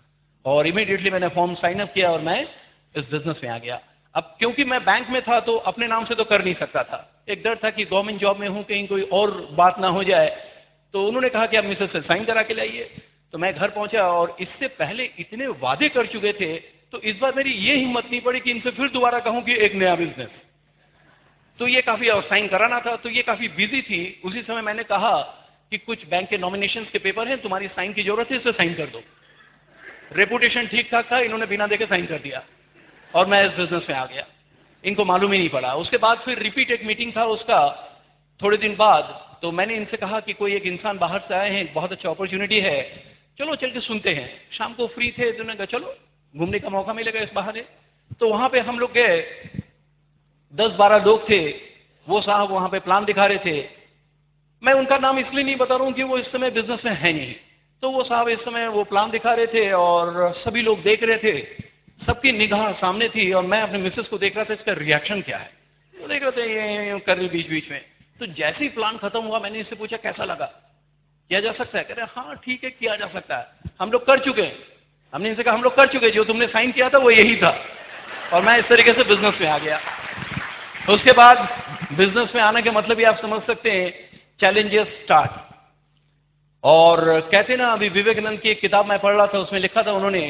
और इमीडिएटली मैंने फॉर्म साइन अप किया और मैं इस बिजनेस में आ गया। अब क्योंकि मैं बैंक में था तो अपने नाम से तो कर नहीं सकता था, एक डर था कि गवर्नमेंट जॉब में हूं, कहीं कोई और बात ना हो जाए। तो उन्होंने कहा कि आप मिसेस से साइन करा के लाइए। तो मैं घर पहुंचा और इससे पहले इतने वादे कर चुके थे, तो इस बार मेरी ये हिम्मत नहीं पड़ी कि इनसे फिर दोबारा कहूं कि एक नया बिजनेस। तो ये काफी, और साइन कराना था, तो ये काफी बिजी थी। उसी समय मैंने कहा कि कुछ बैंक के नॉमिनेशंस के पेपर हैं, तुम्हारी साइन की जरूरत है, इसे साइन कर दो। रेपुटेशन ठीक ठाक था, इन्होंने बिना देखे साइन कर दिया और मैं इस बिजनेस में आ गया। इनको मालूम ही नहीं पड़ा। उसके बाद फिर रिपीट एक मीटिंग था उसका थोड़े दिन बाद, तो मैंने इनसे कहा कि कोई एक इंसान बाहर से आए हैं, बहुत अच्छा अपॉर्चुनिटी है, चलो चल के सुनते हैं। शाम को फ्री थे, तो उन्होंने कहा चलो घूमने का मौका मिलेगा इस बहाने। तो वहां पे हम लोग गए, 10-12 लोग थे। वो साहब वहां पे प्लान दिखा रहे थे। मैं उनका नाम इसलिए नहीं बता रहा हूं कि वो इस समय बिजनेस में है नहीं। तो वो साहब इस समय वो प्लान दिखा रहे थे और सभी लोग देख रहे थे, सबकी निगाह सामने थी और मैं अपने मिसेस को देख रहा था इसका रिएक्शन क्या है। तो देख रहे थे ये कर रही बीच बीच में। तो जैसे ही प्लान खत्म हुआ, मैंने इससे पूछा कैसा लगा, किया जा सकता है? कह रहे हाँ ठीक है, किया जा सकता है, हम लोग कर चुके हैं। हमने इनसे कहा हम लोग कर चुके, जो तुमने साइन किया था वो यही था। और मैं इस तरीके से बिजनेस में आ गया। उसके बाद बिजनेस में आने के मतलब ही आप समझ सकते हैं, चैलेंजेस स्टार्ट। और कहते ना, अभी विवेकानंद की एक किताब मैं पढ़ रहा था, उसमें लिखा था उन्होंने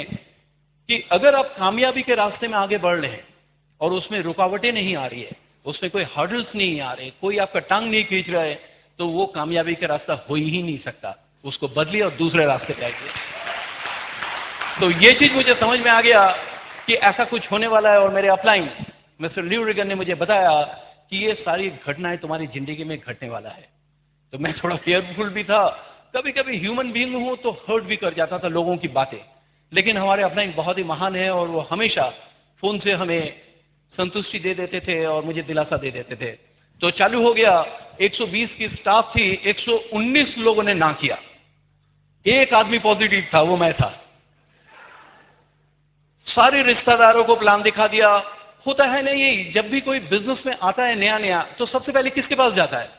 कि अगर आप कामयाबी के रास्ते में आगे बढ़ रहे हैं और उसमें रुकावटें नहीं आ रही है, उसमें कोई हर्डल्स नहीं आ रहे, कोई आपका टांग नहीं खींच रहा है, तो वो कामयाबी का रास्ता हो ही नहीं सकता। उसको बदलिए और दूसरे रास्ते पे आइए। तो ये चीज मुझे समझ में आ गया कि ऐसा कुछ होने वाला है। और मेरे अपलाइन मिस्टर ल्यू रिगन ने मुझे बताया कि ये सारी घटनाएं तुम्हारी जिंदगी में घटने वाला है। तो मैं थोड़ा केयरफुल भी था। कभी कभी ह्यूमन बीइंग हूं तो हर्ट भी कर जाता था लोगों की बातें, लेकिन हमारे अपलाइन बहुत ही महान है और वो हमेशा फोन से हमें संतुष्टि दे देते थे और मुझे दिलासा दे देते थे। तो चालू हो गया, 120 की स्टाफ थी, 119 लोगों ने ना किया, एक आदमी पॉजिटिव था, वो मैं था। सारे रिश्तेदारों को प्लान दिखा दिया। होता है ना यही, जब भी कोई बिजनेस में आता है नया नया, तो सबसे पहले किसके पास जाता है?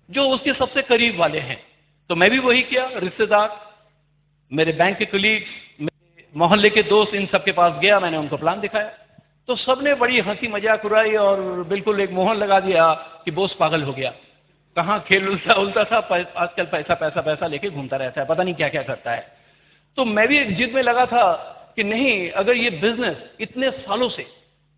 जो उसके सबसे करीब वाले हैं। तो मैं भी वही किया। रिश्तेदार, मेरे बैंक के कलीग्स, मेरे मोहल्ले के दोस्त, इन सबके पास गया, मैंने उनको प्लान दिखाया। तो सबने बड़ी हंसी मजाक उड़ाई और बिल्कुल एक मोहन लगा दिया कि बॉस पागल हो गया, कहाँ खेल उल्टा उल्टा था, आजकल पैसा पैसा पैसा लेके घूमता रहता है, पता नहीं क्या क्या करता है। तो मैं भी एक जिद में लगा था कि नहीं, अगर ये बिजनेस इतने सालों से,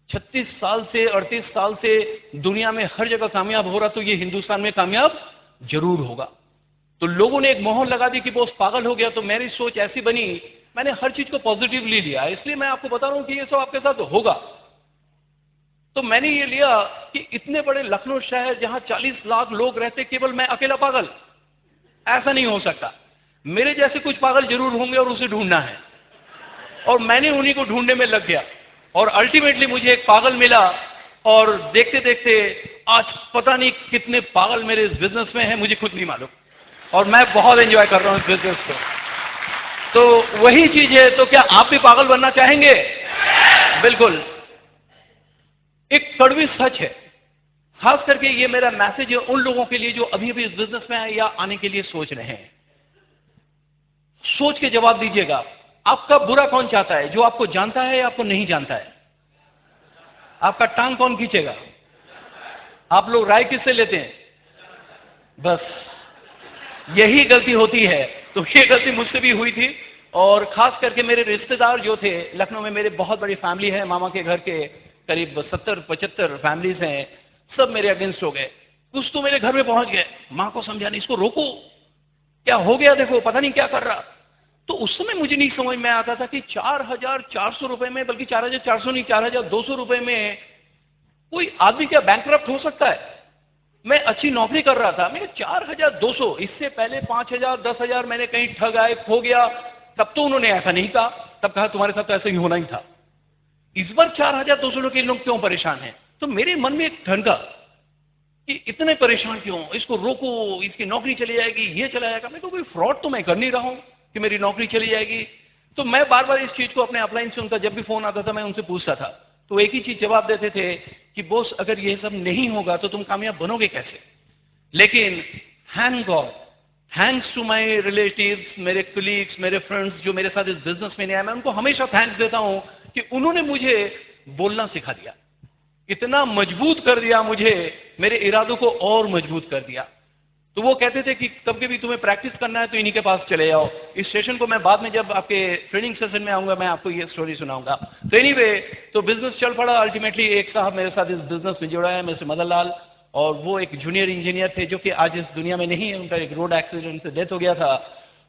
36 साल से 38 साल से दुनिया में हर जगह कामयाब हो रहा, तो ये हिंदुस्तान में कामयाब जरूर होगा। तो लोगों ने एक मोहर लगा दी कि बॉस पागल हो गया। तो मेरी सोच ऐसी बनी, मैंने हर चीज को पॉजिटिवली लिया। इसलिए मैं आपको बता रहा हूं कि ये सब आपके साथ होगा। तो मैंने ये लिया कि इतने बड़े लखनऊ शहर जहां 40 लाख लोग रहते, केवल मैं अकेला पागल? ऐसा नहीं हो सकता। मेरे जैसे कुछ पागल जरूर होंगे और उसे ढूंढना है। और मैंने उन्हीं को ढूंढने में लग गया और अल्टीमेटली मुझे एक पागल मिला। और देखते देखते आज पता नहीं कितने पागल मेरे इस बिजनेस में हैं, मुझे खुद नहीं मालूम। और मैं बहुत एंजॉय कर रहा हूं इस बिजनेस को। तो वही चीज है। तो क्या आप भी पागल बनना चाहेंगे? बिल्कुल। एक कड़वी सच है, खास करके ये मेरा मैसेज है उन लोगों के लिए जो अभी अभी इस बिजनेस में है या आने के लिए सोच रहे हैं। सोच के जवाब दीजिएगा, आपका बुरा कौन चाहता है? जो आपको जानता है या आपको नहीं जानता है? आपका टांग कौन खींचेगा? आप लोग राय किससे लेते हैं? बस यही गलती होती है। तो ये गलती मुझसे भी हुई थी। और खास करके मेरे रिश्तेदार जो थे, लखनऊ में मेरे बहुत बड़ी फैमिली है, मामा के घर के करीब 70-75 फैमिलीज हैं, सब मेरे अगेंस्ट हो गए। कुछ तो मेरे घर में पहुंच गए, मां को समझाने, इसको रोको, क्या हो गया देखो, पता नहीं क्या कर रहा। तो उस समय मुझे नहीं समझ में आता था कि 4,400 रुपए में, बल्कि 4,400 नहीं, 4,200 रुपए में कोई आदमी क्या बैंकक्रप्ट हो सकता है? मैं अच्छी नौकरी कर रहा था, मैं 4,200, इससे पहले 5,000 10,000 मैंने कहीं ठग आए, खो गया, तब तो उन्होंने ऐसा नहीं कहा, तब कहा तुम्हारे साथ तो ऐसा ही होना ही था। इस बार 4,200 के लोग क्यों परेशान हैं? तो मेरे मन में एक ठनका कि इतने परेशान क्यों, इसको रोको, इसकी नौकरी चली जाएगी, ये चला जाएगा। मैं तो कोई फ्रॉड तो मैं कर नहीं रहा हूं कि मेरी नौकरी चली जाएगी। तो मैं बार बार इस चीज को अपने अपलाइन से, उनका जब भी फोन आता था मैं उनसे पूछता था, तो एक ही चीज जवाब देते थे कि बॉस अगर ये सब नहीं होगा तो तुम कामयाब बनोगे कैसे? लेकिन thank God, thanks to my relatives, मेरे कलीग्स, मेरे फ्रेंड्स जो मेरे साथ इस बिजनेस में नहीं आए, मैं उनको हमेशा थैंक्स देता हूं कि उन्होंने मुझे बोलना सिखा दिया, इतना मजबूत कर दिया मुझे, मेरे इरादों को और मजबूत कर दिया। तो वो कहते थे कि कभी भी तुम्हें प्रैक्टिस करना है तो इन्हीं के पास चले जाओ। इस सेशन को मैं बाद में जब आपके ट्रेनिंग सेशन में आऊंगा मैं आपको ये स्टोरी सुनाऊंगा। तो एनीवे, तो बिजनेस चल पड़ा। अल्टीमेटली एक साहब मेरे साथ इस बिजनेस में जुड़ा है, मिस्टर मदन लाल, और वो एक जूनियर इंजीनियर थे जो कि आज इस दुनिया में नहीं है, उनका एक रोड एक्सीडेंट से डेथ हो गया था।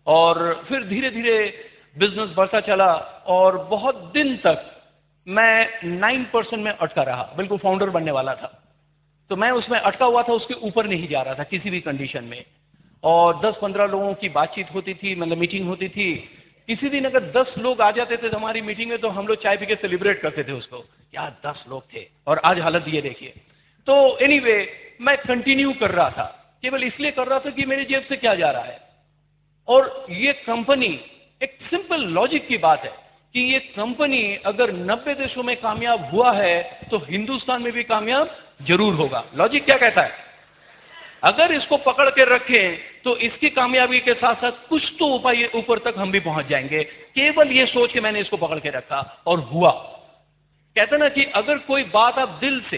और फिर धीरे धीरे बिजनेस बढ़ता चला और बहुत दिन तक मैं 9% में अटका रहा, बिल्कुल फाउंडर बनने वाला था तो मैं उसमें अटका हुआ था, उसके ऊपर नहीं जा रहा था किसी भी कंडीशन में। और 10-15 लोगों की बातचीत होती थी, मतलब मीटिंग होती थी। किसी दिन अगर 10 लोग आ जाते थे हमारी मीटिंग में तो हम लोग चाय पी के सेलिब्रेट करते थे उसको, यार 10 लोग थे और आज हालत ये देखिए। तो एनीवे, मैं कंटिन्यू कर रहा था, केवल इसलिए कर रहा था कि मेरी जेब से क्या जा रहा है। और ये कंपनी, एक सिंपल लॉजिक की बात है कि ये कंपनी अगर 90 देशों में कामयाब हुआ है तो हिंदुस्तान में भी कामयाब जरूर होगा। लॉजिक क्या कहता है? अगर इसको पकड़ के रखें तो इसकी कामयाबी के साथ साथ कुछ तो ऊपर तक हम भी पहुंच जाएंगे। केवल ये सोच के मैंने इसको पकड़ के रखा और हुआ। कहते ना कि अगर कोई बात आप दिल से,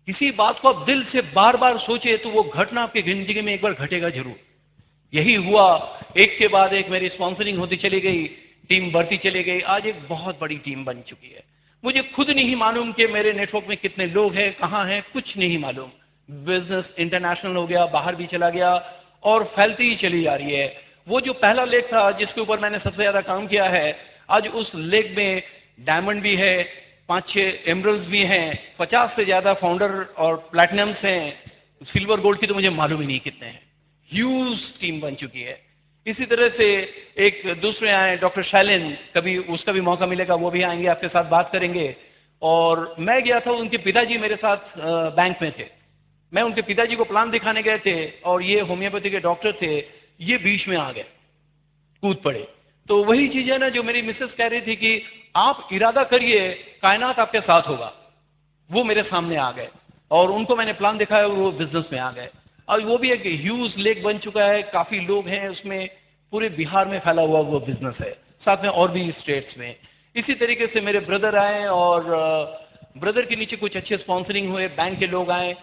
किसी बात को आप दिल से बार बार सोचे तो वो घटना आपकी जिंदगी में एक बार घटेगा जरूर। यही हुआ, एक के बाद एक मेरी स्पॉन्सरिंग होती चली गई, टीम बढ़ती चली गई। आज एक बहुत बड़ी टीम बन चुकी है। मुझे खुद नहीं मालूम कि मेरे नेटवर्क में कितने लोग हैं, कहां हैं, कुछ नहीं मालूम। बिजनेस इंटरनेशनल हो गया, बाहर भी चला गया और फैलती ही चली जा रही है। वो जो पहला लेग था जिसके ऊपर मैंने सबसे ज्यादा काम किया है, आज उस लेग में डायमंड भी है, 5-6 एमरल्ड्स भी हैं, 50 से ज्यादा फाउंडर और प्लैटिनम्स हैं। सिल्वर गोल्ड की तो मुझे मालूम ही नहीं कितने हैं। ह्यूज टीम बन चुकी है। इसी तरह से एक दूसरे आए डॉक्टर शैलेन, कभी उसका भी मौका मिलेगा वो भी आएंगे, आपके साथ बात करेंगे। और मैं गया था, उनके पिताजी मेरे साथ बैंक में थे। मैं उनके पिताजी को प्लान दिखाने गए थे और ये होम्योपैथी के डॉक्टर थे, ये बीच में आ गए, कूद पड़े। तो वही चीज है ना जो मेरी मिसेस कह रही थी कि आप इरादा करिए, कायनात आपके साथ होगा। वो मेरे सामने आ गए और उनको मैंने प्लान दिखाया और वो बिजनेस में आ गए। और वो भी एक ह्यूज लेक बन चुका है, काफी लोग हैं उसमें, पूरे बिहार में फैला हुआ वो बिजनेस है, साथ में और भी स्टेट्स में। इसी तरीके से मेरे ब्रदर आए और ब्रदर के नीचे कुछ अच्छे स्पॉन्सरिंग हुए, बैंक के लोग आए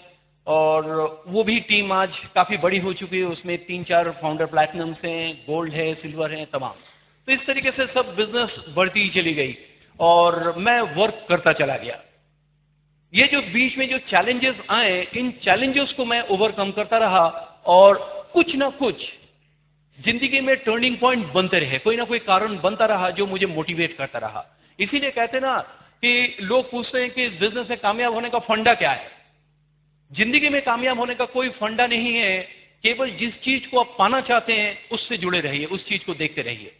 और वो भी टीम आज काफी बड़ी हो चुकी है। उसमें 3-4 फाउंडर प्लैटिनम्स हैं, गोल्ड है, सिल्वर है, तमाम। तो इस तरीके से सब बिजनेस बढ़ती ही चली गई और मैं वर्क करता चला गया। ये जो बीच में जो चैलेंजेस आए, इन चैलेंजेस को मैं ओवरकम करता रहा और कुछ ना कुछ जिंदगी में टर्निंग पॉइंट बनते रहे, कोई ना कोई कारण बनता रहा जो मुझे मोटिवेट करता रहा। इसीलिए कहते ना कि लोग पूछते हैं कि इस बिजनेस में कामयाब होने का फंडा क्या है। जिंदगी में कामयाब होने का कोई फंडा नहीं है, केवल जिस चीज को आप पाना चाहते हैं उससे जुड़े रहिए, उस चीज को देखते रहिए,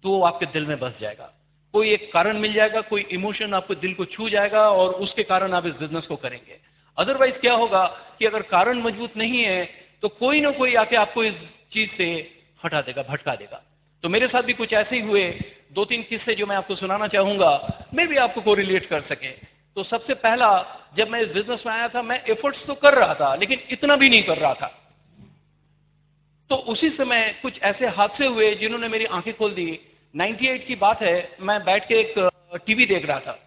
तो वो आपके दिल में बस जाएगा। कोई एक कारण मिल जाएगा, कोई इमोशन आपको दिल को छू जाएगा और उसके कारण आप इस बिजनेस को करेंगे। अदरवाइज क्या होगा कि अगर कारण मजबूत नहीं है तो कोई ना कोई आके आपको इस चीज से हटा देगा, भटका देगा। तो मेरे साथ भी कुछ ऐसे ही हुए। 2-3 किस्से जो मैं आपको सुनाना चाहूंगा, मैं भी आपको कोरिलेट कर सके। तो सबसे पहला, जब मैं इस बिजनेस में आया था, मैं एफर्ट्स तो कर रहा था लेकिन इतना भी नहीं कर रहा था। तो उसी समय कुछ ऐसे हादसे हुए जिन्होंने मेरी आंखें खोल दी। 98 की बात है, मैं बैठ के एक टीवी देख रहा था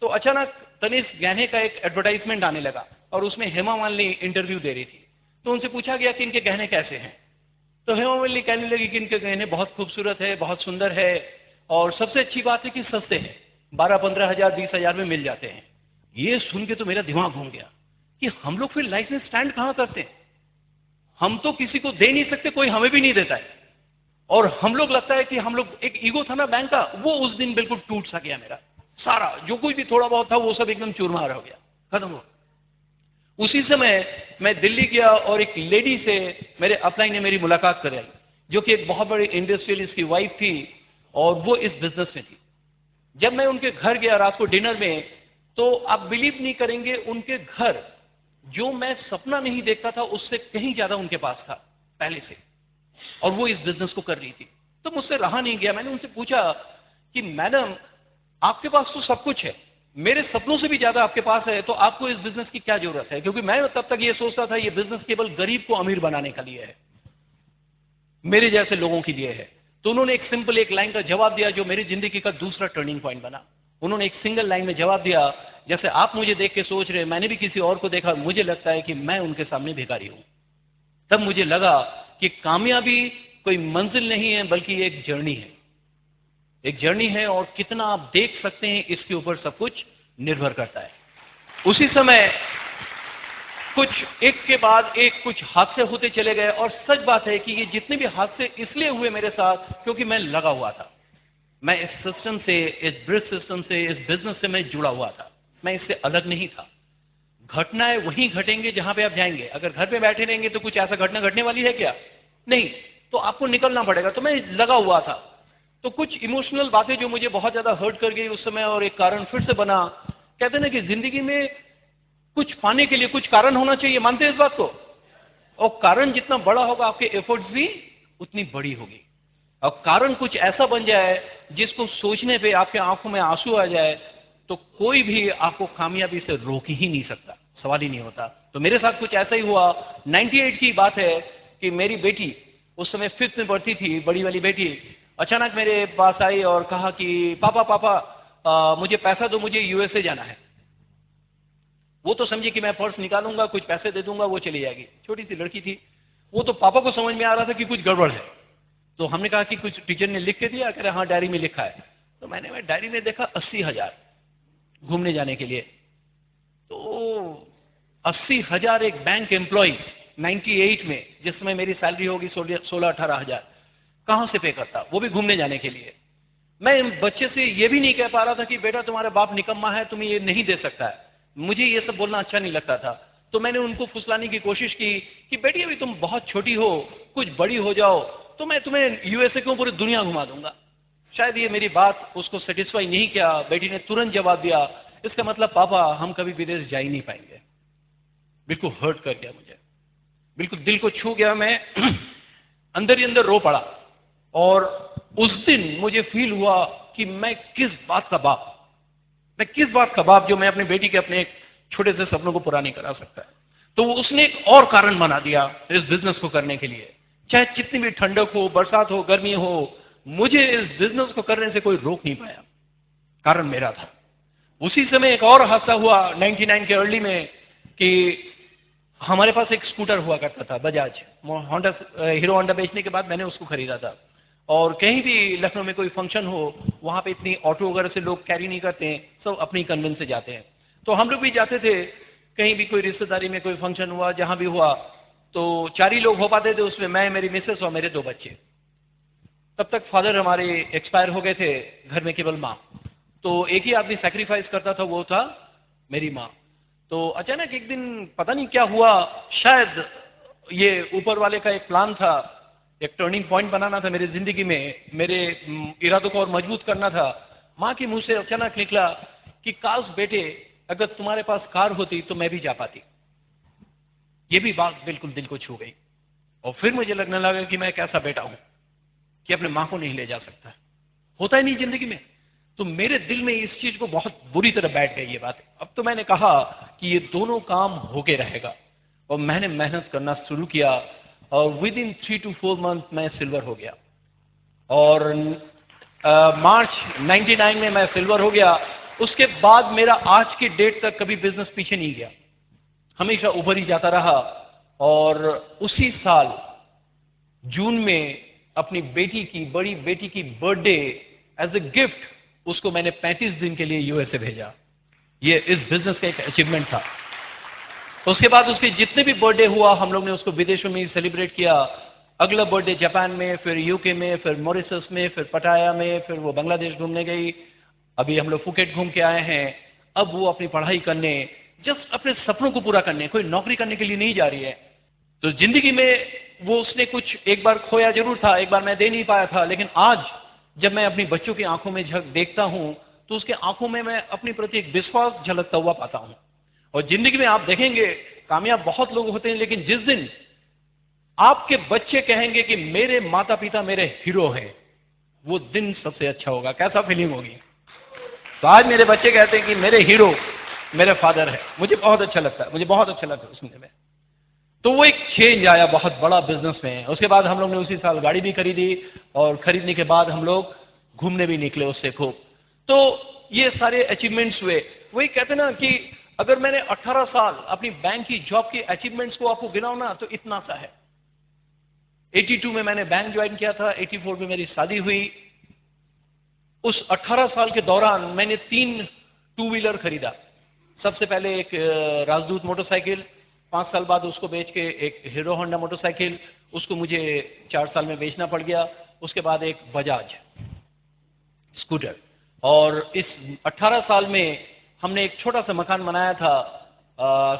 तो अचानक तनिष्क गहने का एक एडवर्टाइजमेंट आने लगा और उसमें हेमा मालिनी इंटरव्यू दे रही थी। तो उनसे पूछा गया कि इनके गहने कैसे हैं। तो हेमा मालिनी कहने लगी कि इनके गहने बहुत खूबसूरत है, बहुत सुंदर है और सबसे अच्छी बात है कि सस्ते हैं, 12-15 हजार 20 हजार में मिल जाते हैं। ये सुन के तो मेरा दिमाग घूम गया कि हम लोग फिर लाइफ में स्टैंड कहां करते हैं। हम तो किसी को दे नहीं सकते, कोई हमें भी नहीं देता है और हम लोग, लगता है कि हम लोग, एक ईगो था ना बैंक का, वो उस दिन बिल्कुल टूट सा गया मेरा। सारा जो कुछ भी थोड़ा बहुत था वो सब एकदम चूरमार हो गया, खत्म हो। उसी समय मैं दिल्ली गया और एक लेडी से मेरे अपलाइन ने मेरी मुलाकात कराई जो कि एक बहुत बड़ी इंडस्ट्रियलिस्ट की वाइफ थी और वो इस बिजनेस में थी। जब मैं उनके घर गया रात को डिनर में, तो आप बिलीव नहीं करेंगे, उनके घर जो मैं सपना नहीं देखता था उससे कहीं ज्यादा उनके पास था पहले से, और वो इस बिजनेस को कर रही थी। तो मुझसे रहा नहीं गया, मैंने उनसे पूछा कि मैडम आपके पास तो सब कुछ है, मेरे सपनों से भी ज्यादा आपके पास है, तो आपको इस बिजनेस की क्या जरूरत है। क्योंकि मैं तब तक ये सोचता था ये बिजनेस केवल गरीब को अमीर बनाने के लिए है, मेरे जैसे लोगों के लिए है। तो उन्होंने एक सिंपल एक लाइन का जवाब दिया जो मेरी जिंदगी का दूसरा टर्निंग पॉइंट बना। उन्होंने एक सिंगल लाइन में जवाब दिया, जैसे आप मुझे देख के सोच रहे, मैंने भी किसी और को देखा, मुझे लगता है कि मैं उनके सामने भिखारी हूं। तब मुझे लगा कि कामयाबी कोई मंजिल नहीं है बल्कि एक जर्नी है, एक जर्नी है, और कितना आप देख सकते हैं इसके ऊपर सब कुछ निर्भर करता है। उसी समय कुछ एक के बाद एक कुछ हादसे होते चले गए, और सच बात है कि ये जितने भी हादसे इसलिए हुए मेरे साथ क्योंकि मैं लगा हुआ था। मैं इस सिस्टम से, इस ब्रिज सिस्टम से, इस बिजनेस से मैं जुड़ा हुआ था, मैं इससे अलग नहीं था। घटनाएं वहीं घटेंगे जहां पे आप जाएंगे। अगर घर पे बैठे रहेंगे तो कुछ ऐसा घटना घटने वाली है क्या? नहीं, तो आपको निकलना पड़ेगा। तो मैं लगा हुआ था, तो कुछ इमोशनल बातें जो मुझे बहुत ज्यादा हर्ट कर गई उस समय, और एक कारण फिर से बना। कहते हैं ना कि जिंदगी में कुछ पाने के लिए कुछ कारण होना चाहिए, मानते हैं इस बात को? और कारण जितना बड़ा होगा आपके एफर्ट्स भी उतनी बड़ी होगी। और कारण कुछ ऐसा बन जाए जिसको सोचने पे आपके आंखों में आंसू आ जाए, तो कोई भी आपको कामयाबी से रोक ही नहीं सकता, सवाल ही नहीं होता। तो मेरे साथ कुछ ऐसा ही हुआ। 98 की बात है कि मेरी बेटी उस समय 5th में पढ़ती थी, बड़ी वाली बेटी, अचानक मेरे पास आई और कहा कि पापा पापा मुझे पैसा दो, मुझे यूएसए जाना है। वो तो समझी कि मैं पर्स निकालूंगा, कुछ पैसे दे दूंगा, वो चली जाएगी। छोटी सी लड़की थी, वो तो पापा को समझ में आ रहा था कि कुछ गड़बड़ है। तो हमने कहा कि कुछ टीचर ने लिख के दिया, कह रहे हाँ डायरी में लिखा है। तो मैंने डायरी में देखा 80,000 घूमने जाने के लिए। तो 80,000 एक बैंक एम्प्लॉय 98 में, जिसमें मेरी सैलरी होगी 16-18 हजार, कहां से पे करता, वो भी घूमने जाने के लिए। मैं बच्चे से ये भी नहीं कह पा रहा था कि बेटा तुम्हारा बाप निकम्मा है, तुम्हें ये नहीं दे सकता है। मुझे ये सब बोलना अच्छा नहीं लगता था। तो मैंने उनको फुसलाने की कोशिश की कि बेटी अभी तुम बहुत छोटी हो, कुछ बड़ी हो जाओ तो मैं तुम्हें यूएसए क्यों, पूरी दुनिया घुमा दूंगा। शायद ये मेरी बात उसको सेटिस्फाई नहीं किया। बेटी ने तुरंत जवाब दिया, इसका मतलब पापा हम कभी विदेश जा ही नहीं पाएंगे। बिल्कुल हर्ट कर गया मुझे, बिल्कुल दिल को छू गया। मैं अंदर ही अंदर रो पड़ा। और उस दिन मुझे फील हुआ कि मैं किस बात का बाप जो मैं अपनी बेटी के अपने एक छोटे से सपनों को पूरा नहीं करा सकता है। तो उसने एक और कारण बना दिया इस बिजनेस को करने के लिए। चाहे जितनी भी ठंडक हो, बरसात हो, गर्मी हो, मुझे इस बिजनेस को करने से कोई रोक नहीं पाया। कारण मेरा था। उसी समय एक और हादसा हुआ 99 के अर्ली में कि हमारे पास एक स्कूटर हुआ करता था बजाज, हीरो होंडा बेचने के बाद मैंने उसको खरीदा था। और कहीं भी लखनऊ में कोई फंक्शन हो, वहां पे इतनी ऑटो वगैरह से लोग कैरी नहीं करते हैं, सब अपनी कन्वेंस से जाते हैं। तो हम लोग भी जाते थे, कहीं भी कोई रिश्तेदारी में कोई फंक्शन हुआ, जहां भी हुआ, तो 4 ही लोग हो पाते थे उसमें, मैं, मेरी मिसेस और मेरे 2 बच्चे। तब तक फादर हमारे एक्सपायर हो गए थे, घर में केवल माँ। तो एक ही आदमी सैक्रिफाइस करता था, वो था मेरी माँ। तो अचानक एक दिन पता नहीं क्या हुआ, शायद ये ऊपर वाले का एक प्लान था, एक टर्निंग पॉइंट बनाना था मेरी जिंदगी में, मेरे इरादों को और मजबूत करना था। माँ के मुंह से अचानक निकला कि काश बेटे अगर तुम्हारे पास कार होती तो मैं भी जा पाती। ये भी बात बिल्कुल दिल को छू गई। और फिर मुझे लगने लगा कि मैं कैसा बेटा हूं कि अपने माँ को नहीं ले जा सकता। होता ही नहीं जिंदगी में। तो मेरे दिल में इस चीज को बहुत बुरी तरह बैठ गई ये बात। अब तो मैंने कहा कि ये दोनों काम होके रहेगा, और मैंने मेहनत करना शुरू किया, और विद इन 3 to 4 मंथ मैं सिल्वर हो गया। और मार्च 99 में मैं सिल्वर हो गया। उसके बाद मेरा आज की डेट तक कभी बिजनेस पीछे नहीं गया, हमेशा ऊपर ही जाता रहा। और उसी साल जून में अपनी बेटी की, बड़ी बेटी की बर्थडे एज ए गिफ्ट उसको मैंने 35 दिन के लिए यूएसए भेजा। ये इस बिजनेस का एक अचीवमेंट था। उसके बाद उसके जितने भी बर्थडे हुआ हम लोग ने उसको विदेशों में सेलिब्रेट किया। अगला बर्थडे जापान में, फिर यूके में, फिर मॉरिशस में, फिर पटाया में, फिर वो बांग्लादेश घूमने गई। अभी हम लोग फुकेट घूम के आए हैं। अब वो अपनी पढ़ाई करने, जस्ट अपने सपनों को पूरा करने, कोई नौकरी करने के लिए नहीं जा रही है। तो जिंदगी में वो उसने कुछ एक बार खोया जरूर था, एक बार मैं दे नहीं पाया था, लेकिन आज जब मैं अपनी बच्चों की आंखों में देखता हूं तो उसके आंखों में मैं अपनी प्रति एक विश्वास झलकता हुआ पाता हूं। और जिंदगी में आप देखेंगे कामयाब बहुत लोग होते हैं, लेकिन जिस दिन आपके बच्चे कहेंगे कि मेरे माता पिता मेरे हीरो हैं, वो दिन सबसे अच्छा होगा। कैसा फीलिंग होगी? तो आज मेरे बच्चे कहते हैं कि मेरे हीरो मेरे फादर है। मुझे बहुत अच्छा लगता है, मुझे बहुत अच्छा लगता है सुनने में। तो वो एक चेंज आया बहुत बड़ा बिजनेस में। उसके बाद हम लोग ने उसी साल गाड़ी भी खरीदी, और खरीदने के बाद हम लोग घूमने भी निकले उससे खूब। तो ये सारे अचीवमेंट्स हुए। वही कहते ना कि अगर मैंने 18 साल अपनी बैंक की जॉब की अचीवमेंट्स को आपको गिनाऊं ना तो इतना सा है। 82 में मैंने बैंक ज्वाइन किया था, 84 में मेरी शादी हुई। उस 18 साल के दौरान मैंने 3 टू व्हीलर खरीदा। सबसे पहले एक राजदूत मोटरसाइकिल, 5 साल बाद उसको बेच के एक हीरो होंडा मोटरसाइकिल, उसको मुझे 4 साल में बेचना पड़ गया। उसके बाद एक बजाज स्कूटर। और इस 18 साल में हमने एक छोटा सा मकान बनाया था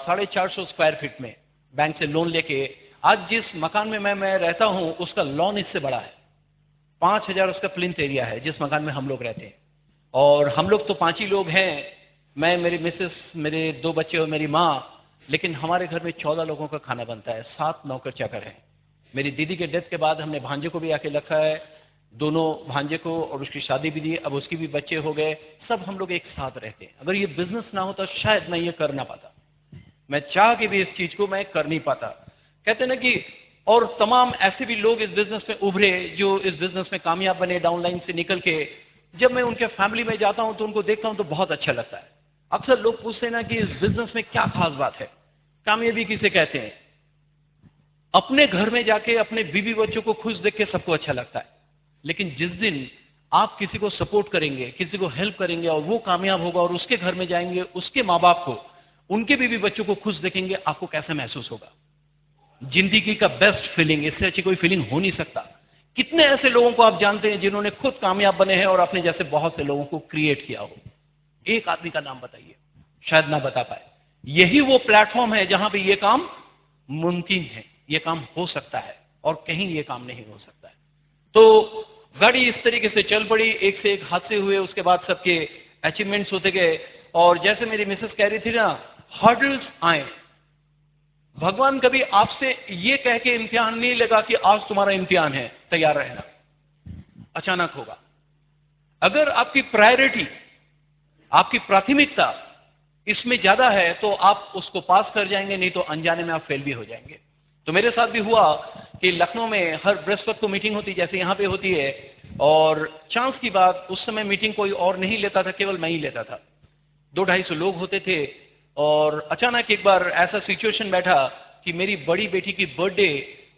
450 स्क्वायर फीट में, बैंक से लोन लेके। आज जिस मकान में मैं रहता हूं उसका लॉन इससे बड़ा है। 5000 उसका प्लिंथ एरिया है जिस मकान में हम लोग रहते हैं। और हम लोग तो 5 ही लोग हैं, मैं, मेरी मिसेस, मेरे 2 बच्चे और मेरी माँ। लेकिन हमारे घर में 14 लोगों का खाना बनता है, 7 नौकर चाकर हैं। मेरी दीदी के डेथ के बाद हमने भांजे को भी आके रखा है, दोनों भांजे को, और उसकी शादी भी दी, अब उसकी भी बच्चे हो गए। सब हम लोग एक साथ रहते हैं। अगर ये बिजनेस ना होता शायद मैं ये कर ना पाता, मैं चाह के भी इस चीज को मैं कर नहीं पाता। कहते ना कि और तमाम ऐसे भी लोग इस बिजनेस में उभरे जो इस बिजनेस में कामयाब बने डाउनलाइन से निकल के। जब मैं उनके फैमिली में जाता हूं तो उनको देखता हूं तो बहुत अच्छा लगता है। अक्सर लोग पूछते हैं ना कि इस बिजनेस में क्या खास बात है, कामयाबी किसे कहते हैं। अपने घर में जाके अपने बीवी बच्चों को खुश देख के सबको अच्छा लगता है, लेकिन जिस दिन आप किसी को सपोर्ट करेंगे, किसी को हेल्प करेंगे और वो कामयाब होगा और उसके घर में जाएंगे, उसके माँ बाप को, उनके बीवी बच्चों को खुश देखेंगे, आपको कैसा महसूस होगा। जिंदगी का बेस्ट फीलिंग, इससे अच्छी कोई फीलिंग हो नहीं सकता। कितने ऐसे लोगों को आप जानते हैं जिन्होंने खुद कामयाब बने हैं और अपने जैसे बहुत से लोगों को क्रिएट किया हो। एक आदमी का नाम बताइए, शायद ना बता पाए। यही वो प्लेटफॉर्म है जहां पे ये काम मुमकिन है, ये काम हो सकता है और कहीं ये काम नहीं हो सकता है। तो गाड़ी इस तरीके से चल पड़ी, एक से एक हादसे हुए, उसके बाद सबके अचीवमेंट्स होते गए। और जैसे मेरी मिसेस कह रही थी ना, हर्डल्स आए। भगवान कभी आपसे ये कह के इम्तिहान नहीं लगा कि आज तुम्हारा इम्तिहान है, तैयार रहना, अचानक होगा। अगर आपकी प्रायोरिटी, आपकी प्राथमिकता इसमें ज्यादा है तो आप उसको पास कर जाएंगे, नहीं तो अनजाने में आप फेल भी हो जाएंगे। तो मेरे साथ भी हुआ कि लखनऊ में हर बृहस्पति को मीटिंग होती, जैसे यहां पे होती है। और चांस की बात, उस समय मीटिंग कोई और नहीं लेता था, केवल मैं ही लेता था। 200-250 लोग होते थे। और अचानक एक बार ऐसा सिचुएशन बैठा कि मेरी बड़ी बेटी की बर्थडे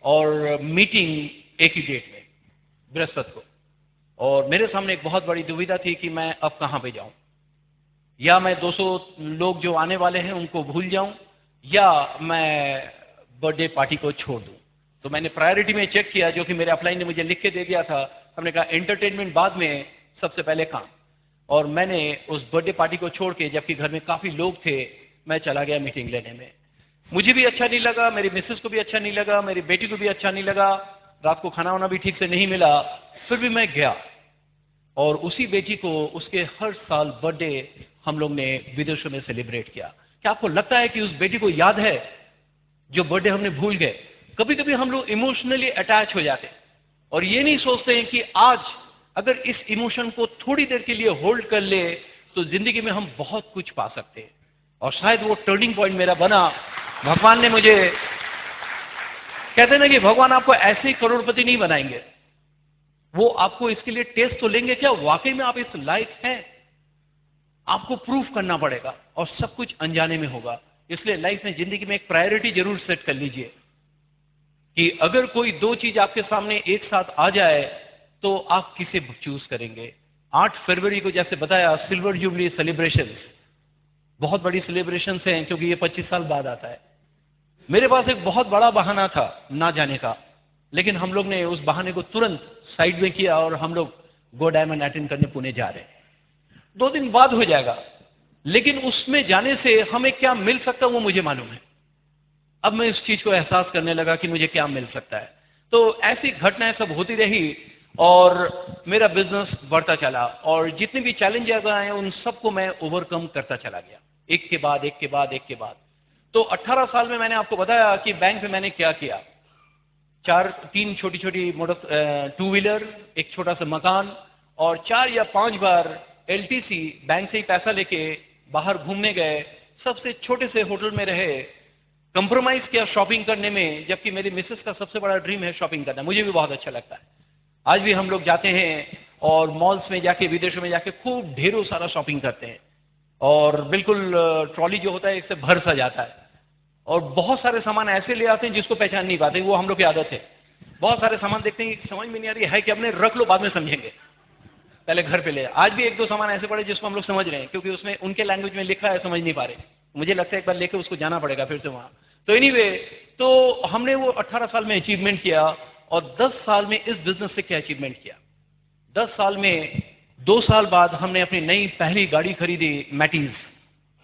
और मीटिंग एक ही डेट में, बृहस्पति को। और मेरे सामने एक बहुत बड़ी दुविधा थी कि मैं अब कहां पे जाऊं, या मैं 200 लोग जो आने वाले हैं उनको भूल जाऊं, या मैं बर्थडे पार्टी को छोड़ दूं। तो मैंने प्रायोरिटी में चेक किया, जो कि मेरे अपलाइन ने मुझे लिख के दे दिया था। हमने कहा एंटरटेनमेंट बाद में, सबसे पहले काम। और मैंने उस बर्थडे पार्टी को छोड़ के, जबकि घर में काफी लोग थे, मैं चला गया मीटिंग लेने में। मुझे भी अच्छा नहीं लगा, मेरी मिसेस को भी अच्छा नहीं लगा, मेरी बेटी को भी अच्छा नहीं लगा, रात को खाना वाना भी ठीक से नहीं मिला। फिर भी मैं गया। और उसी बेटी को उसके हर साल बर्थडे हम लोग ने विदेशों में सेलिब्रेट किया। क्या आपको लगता है कि उस बेटी को याद है जो बर्थडे हमने भूल गए? कभी कभी हम लोग इमोशनली अटैच हो जाते हैं और ये नहीं सोचते हैं कि आज अगर इस इमोशन को थोड़ी देर के लिए होल्ड कर ले तो जिंदगी में हम बहुत कुछ पा सकते हैं। और शायद वो टर्निंग पॉइंट मेरा बना। भगवान ने मुझे, कहते हैं ना कि भगवान आपको ऐसे ही करोड़पति नहीं बनाएंगे, वो आपको इसके लिए टेस्ट तो लेंगे क्या वाकई में आप इस लायक हैं। आपको प्रूफ करना पड़ेगा और सब कुछ अनजाने में होगा। इसलिए लाइफ में, जिंदगी में एक प्रायोरिटी जरूर सेट कर लीजिए कि अगर कोई 2 चीज आपके सामने एक साथ आ जाए तो आप किसे चूज करेंगे। 8 फरवरी को जैसे बताया, सिल्वर जुबली सेलिब्रेशन, बहुत बड़ी सेलिब्रेशन हैं क्योंकि ये 25 साल बाद आता है। मेरे पास एक बहुत बड़ा बहाना था ना जाने का, लेकिन हम लोग ने उस बहाने को तुरंत साइड में किया और हम लोग गो डायमंड अटेंड करने पुणे जा रहे हैं। 2 दिन बाद हो जाएगा, लेकिन उसमें जाने से हमें क्या मिल सकता है वो मुझे मालूम है। अब मैं इस चीज को एहसास करने लगा कि मुझे क्या मिल सकता है। तो ऐसी घटनाएं सब होती रही और मेरा बिजनेस बढ़ता चला और जितने भी चैलेंजेस आए उन सबको मैं ओवरकम करता चला गया, एक के बाद एक के बाद एक के बाद। तो 18 साल में मैंने आपको बताया कि बैंक में मैंने क्या किया। 3 छोटी छोटी मोटर 2 व्हीलर, एक छोटा सा मकान और 4 या 5 बार LTC बैंक से ही पैसा लेके बाहर घूमने गए, सबसे छोटे से होटल में रहे, कंप्रोमाइज किया शॉपिंग करने में, जबकि मेरी मिसेस का सबसे बड़ा ड्रीम है शॉपिंग करना। मुझे भी बहुत अच्छा लगता है। आज भी हम लोग जाते हैं और मॉल्स में जाके, विदेशों में जाके खूब ढेरों सारा शॉपिंग करते हैं और बिल्कुल ट्रॉली जो होता है इससे भर सा जाता है और बहुत सारे सामान ऐसे ले आते हैं जिसको पहचान नहीं पाते, वो हम लोग की आदत है। बहुत सारे सामान देखते हैं समझ में नहीं आ रही है कि अपने रख लो, बाद में समझेंगे, पहले घर पे ले। आज भी एक दो सामान ऐसे पड़े जिसको हम लोग समझ रहे हैं क्योंकि उसमें उनके लैंग्वेज में लिखा है, समझ नहीं पा रहे। मुझे लगता है एक बार लेके उसको जाना पड़ेगा फिर से वहां। तो एनीवे, तो हमने वो 18 साल में अचीवमेंट किया। और 10 साल में इस बिजनेस से क्या अचीवमेंट किया, 10 साल में 2 साल बाद हमने अपनी नई पहली गाड़ी खरीदी, मैटीज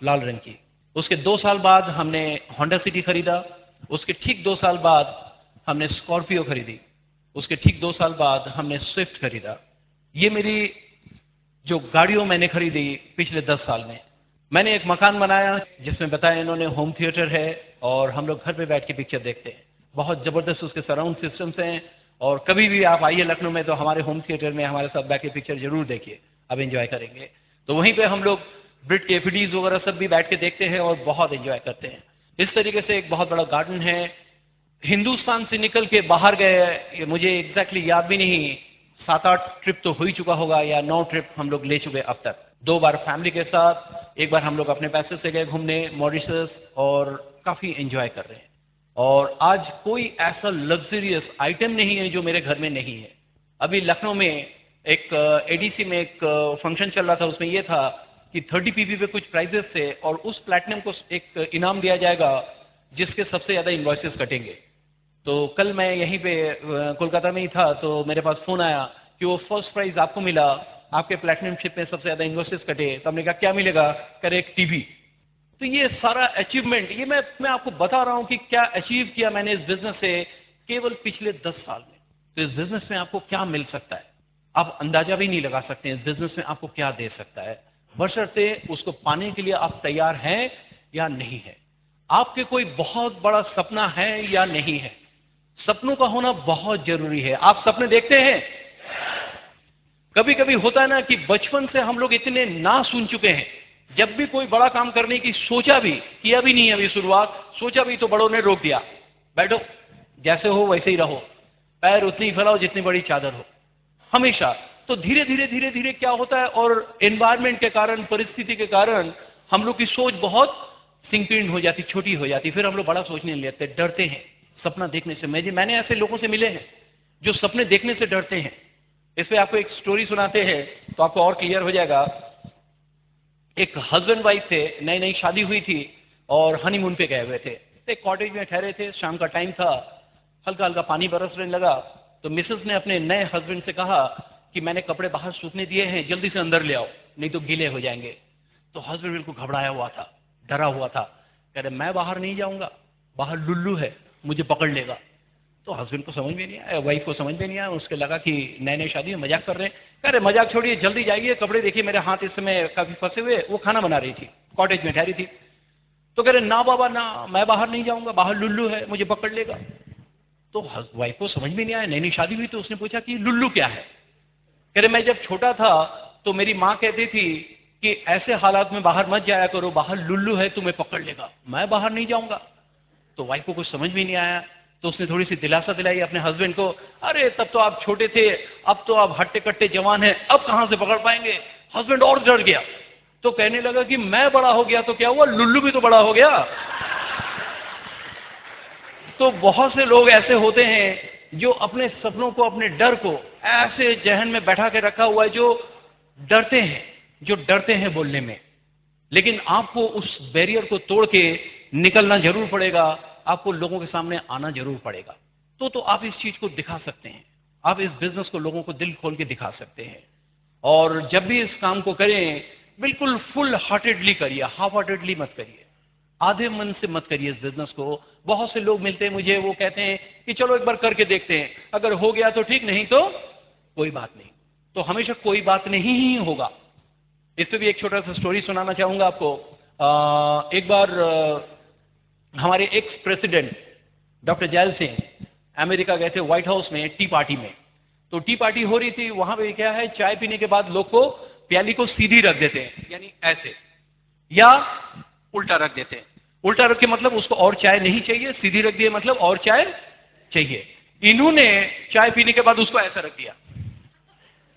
लाल रंग की। उसके 2 साल बाद हमने होंडा सिटी खरीदा। उसके ठीक 2 साल बाद हमने स्कॉर्पियो खरीदी। उसके ठीक 2 साल बाद हमने स्विफ्ट खरीदा। ये मेरी जो गाड़ियों मैंने खरीदी पिछले 10 साल में। मैंने एक मकान बनाया जिसमें बताया इन्होंने होम थिएटर है और हम लोग घर पे बैठ के पिक्चर देखते हैं। बहुत ज़बरदस्त उसके सराउंड सिस्टम्स हैं और कभी भी आप आइए लखनऊ में तो हमारे होम थिएटर में हमारे साथ बैठ के पिक्चर जरूर देखिए, आप एंजॉय करेंगे। तो वहीं पे हम लोग ब्रिट के एफडीज वगैरह सब भी बैठ के देखते हैं और बहुत एंजॉय करते हैं। इस तरीके से एक बहुत बड़ा गार्डन है। हिंदुस्तान से निकल के बाहर गए, मुझे एग्जैक्टली याद भी नहीं, 7-8 ट्रिप तो हो ही चुका होगा या 9 ट्रिप हम लोग ले चुके अब तक। 2 बार फैमिली के साथ, एक बार हम लोग अपने पैसे से गए घूमने मॉरिशस और काफ़ी एंजॉय कर रहे हैं। और आज कोई ऐसा लग्जरियस आइटम नहीं है जो मेरे घर में नहीं है। अभी लखनऊ में एक एडीसी में एक फंक्शन चल रहा था, उसमें यह था कि 30 पीपी पे कुछ प्राइजेस थे और उस प्लैटिनम को एक इनाम दिया जाएगा जिसके सबसे ज़्यादा इन्वॉइसेस कटेंगे। तो कल मैं यहीं पे कोलकाता में ही था तो मेरे पास फ़ोन आया कि वो फर्स्ट प्राइज़ आपको मिला, आपके प्लैटिनम शिप में सबसे ज़्यादा इन्वॉइसेस कटे। तो हमने कहा क्या मिलेगा, करे एक टीवी। तो ये सारा अचीवमेंट, ये मैं आपको बता रहा हूँ कि क्या अचीव किया मैंने इस बिजनेस से केवल पिछले 10 साल में। तो इस बिजनेस में आपको क्या मिल सकता है आप अंदाजा भी नहीं लगा सकते। इस बिजनेस में आपको क्या दे सकता है, बशर्ते उसको पाने के लिए आप तैयार हैं या नहीं है। आपके कोई बहुत बड़ा सपना है या नहीं है, सपनों का होना बहुत जरूरी है। आप सपने देखते हैं? कभी कभी होता है ना कि बचपन से हम लोग इतने ना सुन चुके हैं, जब भी कोई बड़ा काम करने की सोचा भी, किया भी नहीं है अभी शुरुआत, सोचा भी तो बड़ों ने रोक दिया, बैठो जैसे हो वैसे ही रहो, पैर उतनी ही फैलाओ जितनी बड़ी चादर हो, हमेशा। तो धीरे धीरे धीरे धीरे क्या होता है, और एनवायरमेंट के कारण, परिस्थिति के कारण हम लोग की सोच बहुत संकीर्ण हो जाती, छोटी हो जाती, फिर हम लोग बड़ा सोचने लगते, डरते हैं सपना देखने से। मैंने ऐसे लोगों से मिले हैं जो सपने देखने से डरते हैं। इस पे आपको एक स्टोरी सुनाते हैं तो आपको और क्लियर हो जाएगा। एक हस्बैंड वाइफ थे, नई नई शादी हुई थी और हनीमून पे गए हुए थे। एक कॉटेज में ठहरे थे, शाम का टाइम था, हल्का हल्का पानी बरसने लगा। तो मिसेस ने अपने नए हस्बैंड से कहा कि मैंने कपड़े बाहर सूखने दिए हैं, जल्दी से अंदर ले आओ नहीं तो गीले हो जाएंगे। तो हस्बैंड बिल्कुल घबराया हुआ था, डरा हुआ था, कह रहे मैं बाहर नहीं जाऊंगा, बाहर लुल्लू है, मुझे पकड़ लेगा। तो हस्बैंड को समझ में नहीं आया, वाइफ को समझ में नहीं आया, उसके लगा कि नए नए शादी में मजाक कर रहे हैं। कह रहे मजाक छोड़िए, जल्दी जाइए, कपड़े देखिए मेरे हाथ इस समय काफी फंसे हुए। वो खाना बना रही थी, कॉटेज में ठहरी थी। तो कह रहे ना बाबा ना, मैं बाहर नहीं जाऊंगा, बाहर लुल्लू है, मुझे पकड़ लेगा। तो वाइफ को समझ में नहीं आया, नई नई शादी हुई। तो उसने पूछा कि लुल्लू क्या है। कह रहे मैं जब छोटा था तो मेरी माँ कहती थी कि ऐसे हालात में बाहर मत जाया करो, बाहर लुल्लू है तुम्हें पकड़ लेगा, मैं बाहर नहीं जाऊंगा। तो वाइफ को कुछ समझ में नहीं आया, तो उसने थोड़ी सी दिलासा दिलाई अपने हस्बैंड को, अरे तब तो आप छोटे थे, अब तो आप हट्टे कट्टे जवान हैं, अब कहां से पकड़ पाएंगे। हस्बैंड और डर गया, तो कहने लगा कि मैं बड़ा हो गया तो क्या हुआ, लुल्लू भी तो बड़ा हो गया। तो बहुत से लोग ऐसे होते हैं जो अपने सपनों को, अपने डर को ऐसे जहन में बैठा के रखा हुआ है, जो डरते हैं बोलने में। लेकिन आपको उस बैरियर को तोड़ के निकलना जरूर पड़ेगा, आपको लोगों के सामने आना जरूर पड़ेगा। तो आप इस चीज को दिखा सकते हैं, आप इस बिजनेस को लोगों को दिल खोल के दिखा सकते हैं। और जब भी इस काम को करें, बिल्कुल फुल हार्टेडली करिए, हाफ हार्टेडली मत करिए, आधे मन से मत करिए इस बिजनेस को। बहुत से लोग मिलते हैं मुझे, वो कहते हैं कि चलो एक बार करके देखते हैं, अगर हो गया तो ठीक, नहीं तो कोई बात नहीं। तो हमेशा कोई बात नहीं ही होगा। इस पर भी एक छोटा सा स्टोरी सुनाना चाहूंगा आपको। एक बार हमारे ex president doctor gel Singh America गए थे, व्हाइट हाउस में टी पार्टी में। तो टी पार्टी हो रही थी, वहां पे क्या है, चाय पीने के बाद लोग को प्याली को सीधी रख देते हैं, यानी ऐसे, या उल्टा रख देते हैं। उल्टा रख के मतलब उसको और चाय नहीं चाहिए, सीधी रख दिए मतलब और चाय चाहिए। इन्होंने चाय पीने के बाद उसको ऐसा रख दिया,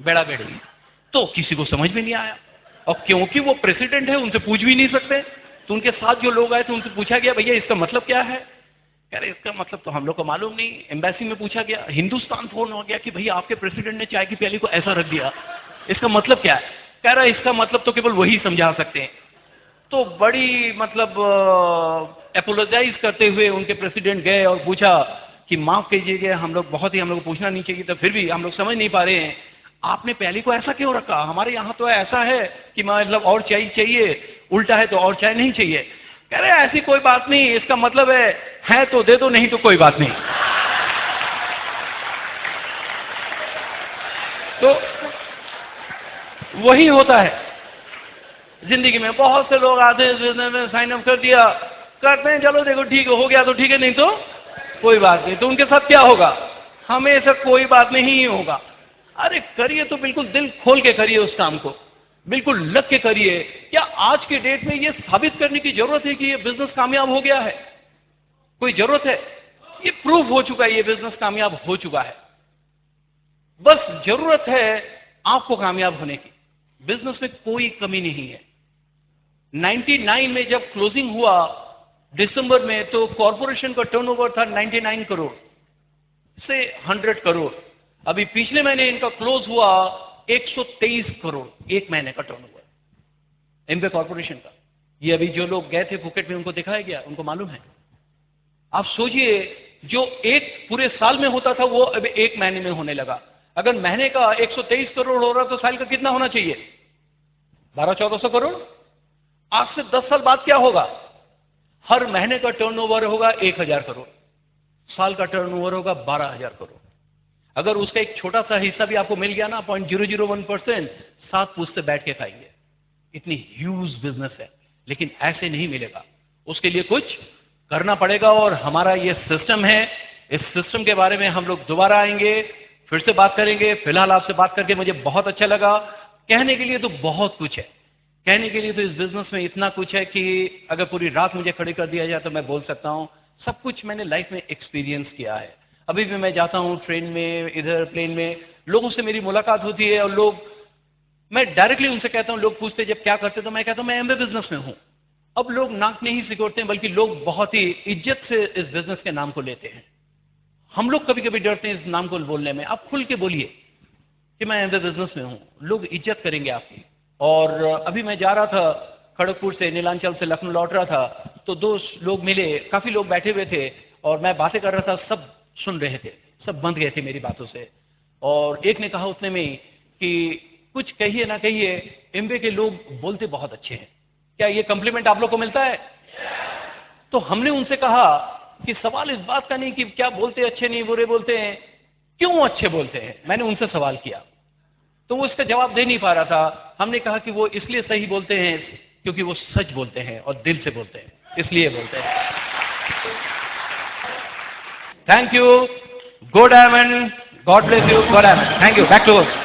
बेड़ा बेड़ी। तो किसी को समझ में नहीं आया, और क्योंकि वो प्रेसिडेंट है उनसे पूछ भी नहीं सकते, तो उनके साथ जो लोग आए थे उनसे पूछा गया भैया इसका मतलब क्या है। कह रहे इसका मतलब तो हम लोग को मालूम नहीं। एम्बेसी में पूछा गया, हिंदुस्तान फोन हो गया कि भैया आपके प्रेसिडेंट ने चाय की प्याली को ऐसा रख दिया, इसका मतलब क्या है? कह रहा इसका मतलब तो केवल वही समझा सकते हैं। तो बड़ी मतलब एपोलोजाइज करते हुए उनके प्रेसिडेंट गए और पूछा कि माफ कीजिएगा, हम लोग को पूछना नहीं चाहिए था, फिर भी हम लोग समझ नहीं पा रहे हैं, आपने प्याली को ऐसा क्यों रखा? हमारे यहाँ तो ऐसा है कि मतलब और चाय चाहिए, उल्टा है तो और चाय नहीं चाहिए। कह रहे ऐसी कोई बात नहीं, इसका मतलब है तो दे दो, नहीं तो कोई बात नहीं। तो वही होता है जिंदगी में। बहुत से लोग आते हैं, साइन अप कर दिया, करते हैं, चलो देखो ठीक हो गया तो ठीक है, नहीं तो कोई बात नहीं। तो उनके साथ क्या होगा? हमेशा कोई बात नहीं होगा। अरे करिए तो बिल्कुल दिल खोल के करिए उस काम को, बिल्कुल लग के करिए। क्या आज के डेट में ये साबित करने की जरूरत है कि ये बिजनेस कामयाब हो गया है? कोई जरूरत है? ये प्रूव हो चुका है, ये बिजनेस कामयाब हो चुका है। बस जरूरत है आपको कामयाब होने की। बिजनेस में कोई कमी नहीं है। 99 में जब क्लोजिंग हुआ दिसंबर में, तो कॉर्पोरेशन का टर्नओवर था 99 करोड़ से 100 करोड़। अभी पिछले महीने इनका क्लोज हुआ 123 करोड़, एक महीने का टर्नओवर एमवे कॉर्पोरेशन का। ये अभी जो लोग गए थे फुकेट में, उनको दिखाया गया, उनको मालूम है। आप सोचिए, जो एक पूरे साल में होता था वो अब एक महीने में होने लगा। अगर महीने का 123 करोड़ हो रहा तो साल का कितना होना चाहिए? 1200-1400 करोड़। आज से 10 साल बाद क्या होगा? हर महीने का टर्नओवर होगा 1000 करोड़, साल का टर्नओवर होगा 12000 करोड़। अगर उसका एक छोटा सा हिस्सा भी आपको मिल गया ना, 0.001%, 7 पुश्ते बैठ के खाएंगे। इतनी ह्यूज बिजनेस है, लेकिन ऐसे नहीं मिलेगा। उसके लिए कुछ करना पड़ेगा, और हमारा ये सिस्टम है। इस सिस्टम के बारे में हम लोग दोबारा आएंगे, फिर से बात करेंगे। फिलहाल आपसे बात करके मुझे बहुत अच्छा लगा। कहने के लिए तो बहुत कुछ है, कहने के लिए तो इस बिजनेस में इतना कुछ है कि अगर पूरी रात मुझे खड़ी कर दिया जाए तो मैं बोल सकता हूं। सब कुछ मैंने लाइफ में एक्सपीरियंस किया है। अभी भी मैं जाता हूं ट्रेन में, इधर प्लेन में, लोगों से मेरी मुलाकात होती है, और लोग, मैं डायरेक्टली उनसे कहता हूं, लोग पूछते जब क्या करते, तो मैं कहता हूं मैं एमवे बिजनेस में हूं। अब लोग नाक नहीं सिकोड़ते हैं, बल्कि लोग बहुत ही इज्जत से इस बिजनेस के नाम को लेते हैं। हम लोग कभी कभी डरते हैं इस नाम को बोलने में। आप खुल के बोलिए कि मैं एमवे बिजनेस में हूं, लोग इज्जत करेंगे आपकी। और अभी मैं जा रहा था खड़गपुर से, नीलांचल से लखनऊ लौट रहा था, तो 2 लोग मिले, काफी लोग बैठे हुए थे, और मैं बातें कर रहा था, सब सुन रहे थे, सब बंद गए थे मेरी बातों से। और एक ने कहा उतने में कि कुछ कहिए ना कहिए, एमवे के लोग बोलते बहुत अच्छे हैं। क्या ये कॉम्प्लीमेंट आप लोग को मिलता है? तो हमने उनसे कहा कि सवाल इस बात का नहीं कि क्या बोलते अच्छे नहीं बुरे बोलते हैं, क्यों अच्छे बोलते हैं। मैंने उनसे सवाल किया, तो वो इसका जवाब दे नहीं पा रहा था। हमने कहा कि वो इसलिए सही बोलते हैं क्योंकि वो सच बोलते हैं और दिल से बोलते हैं, इसलिए बोलते हैं। Thank you, go diamond, God bless you, go diamond. Thank you, back to work.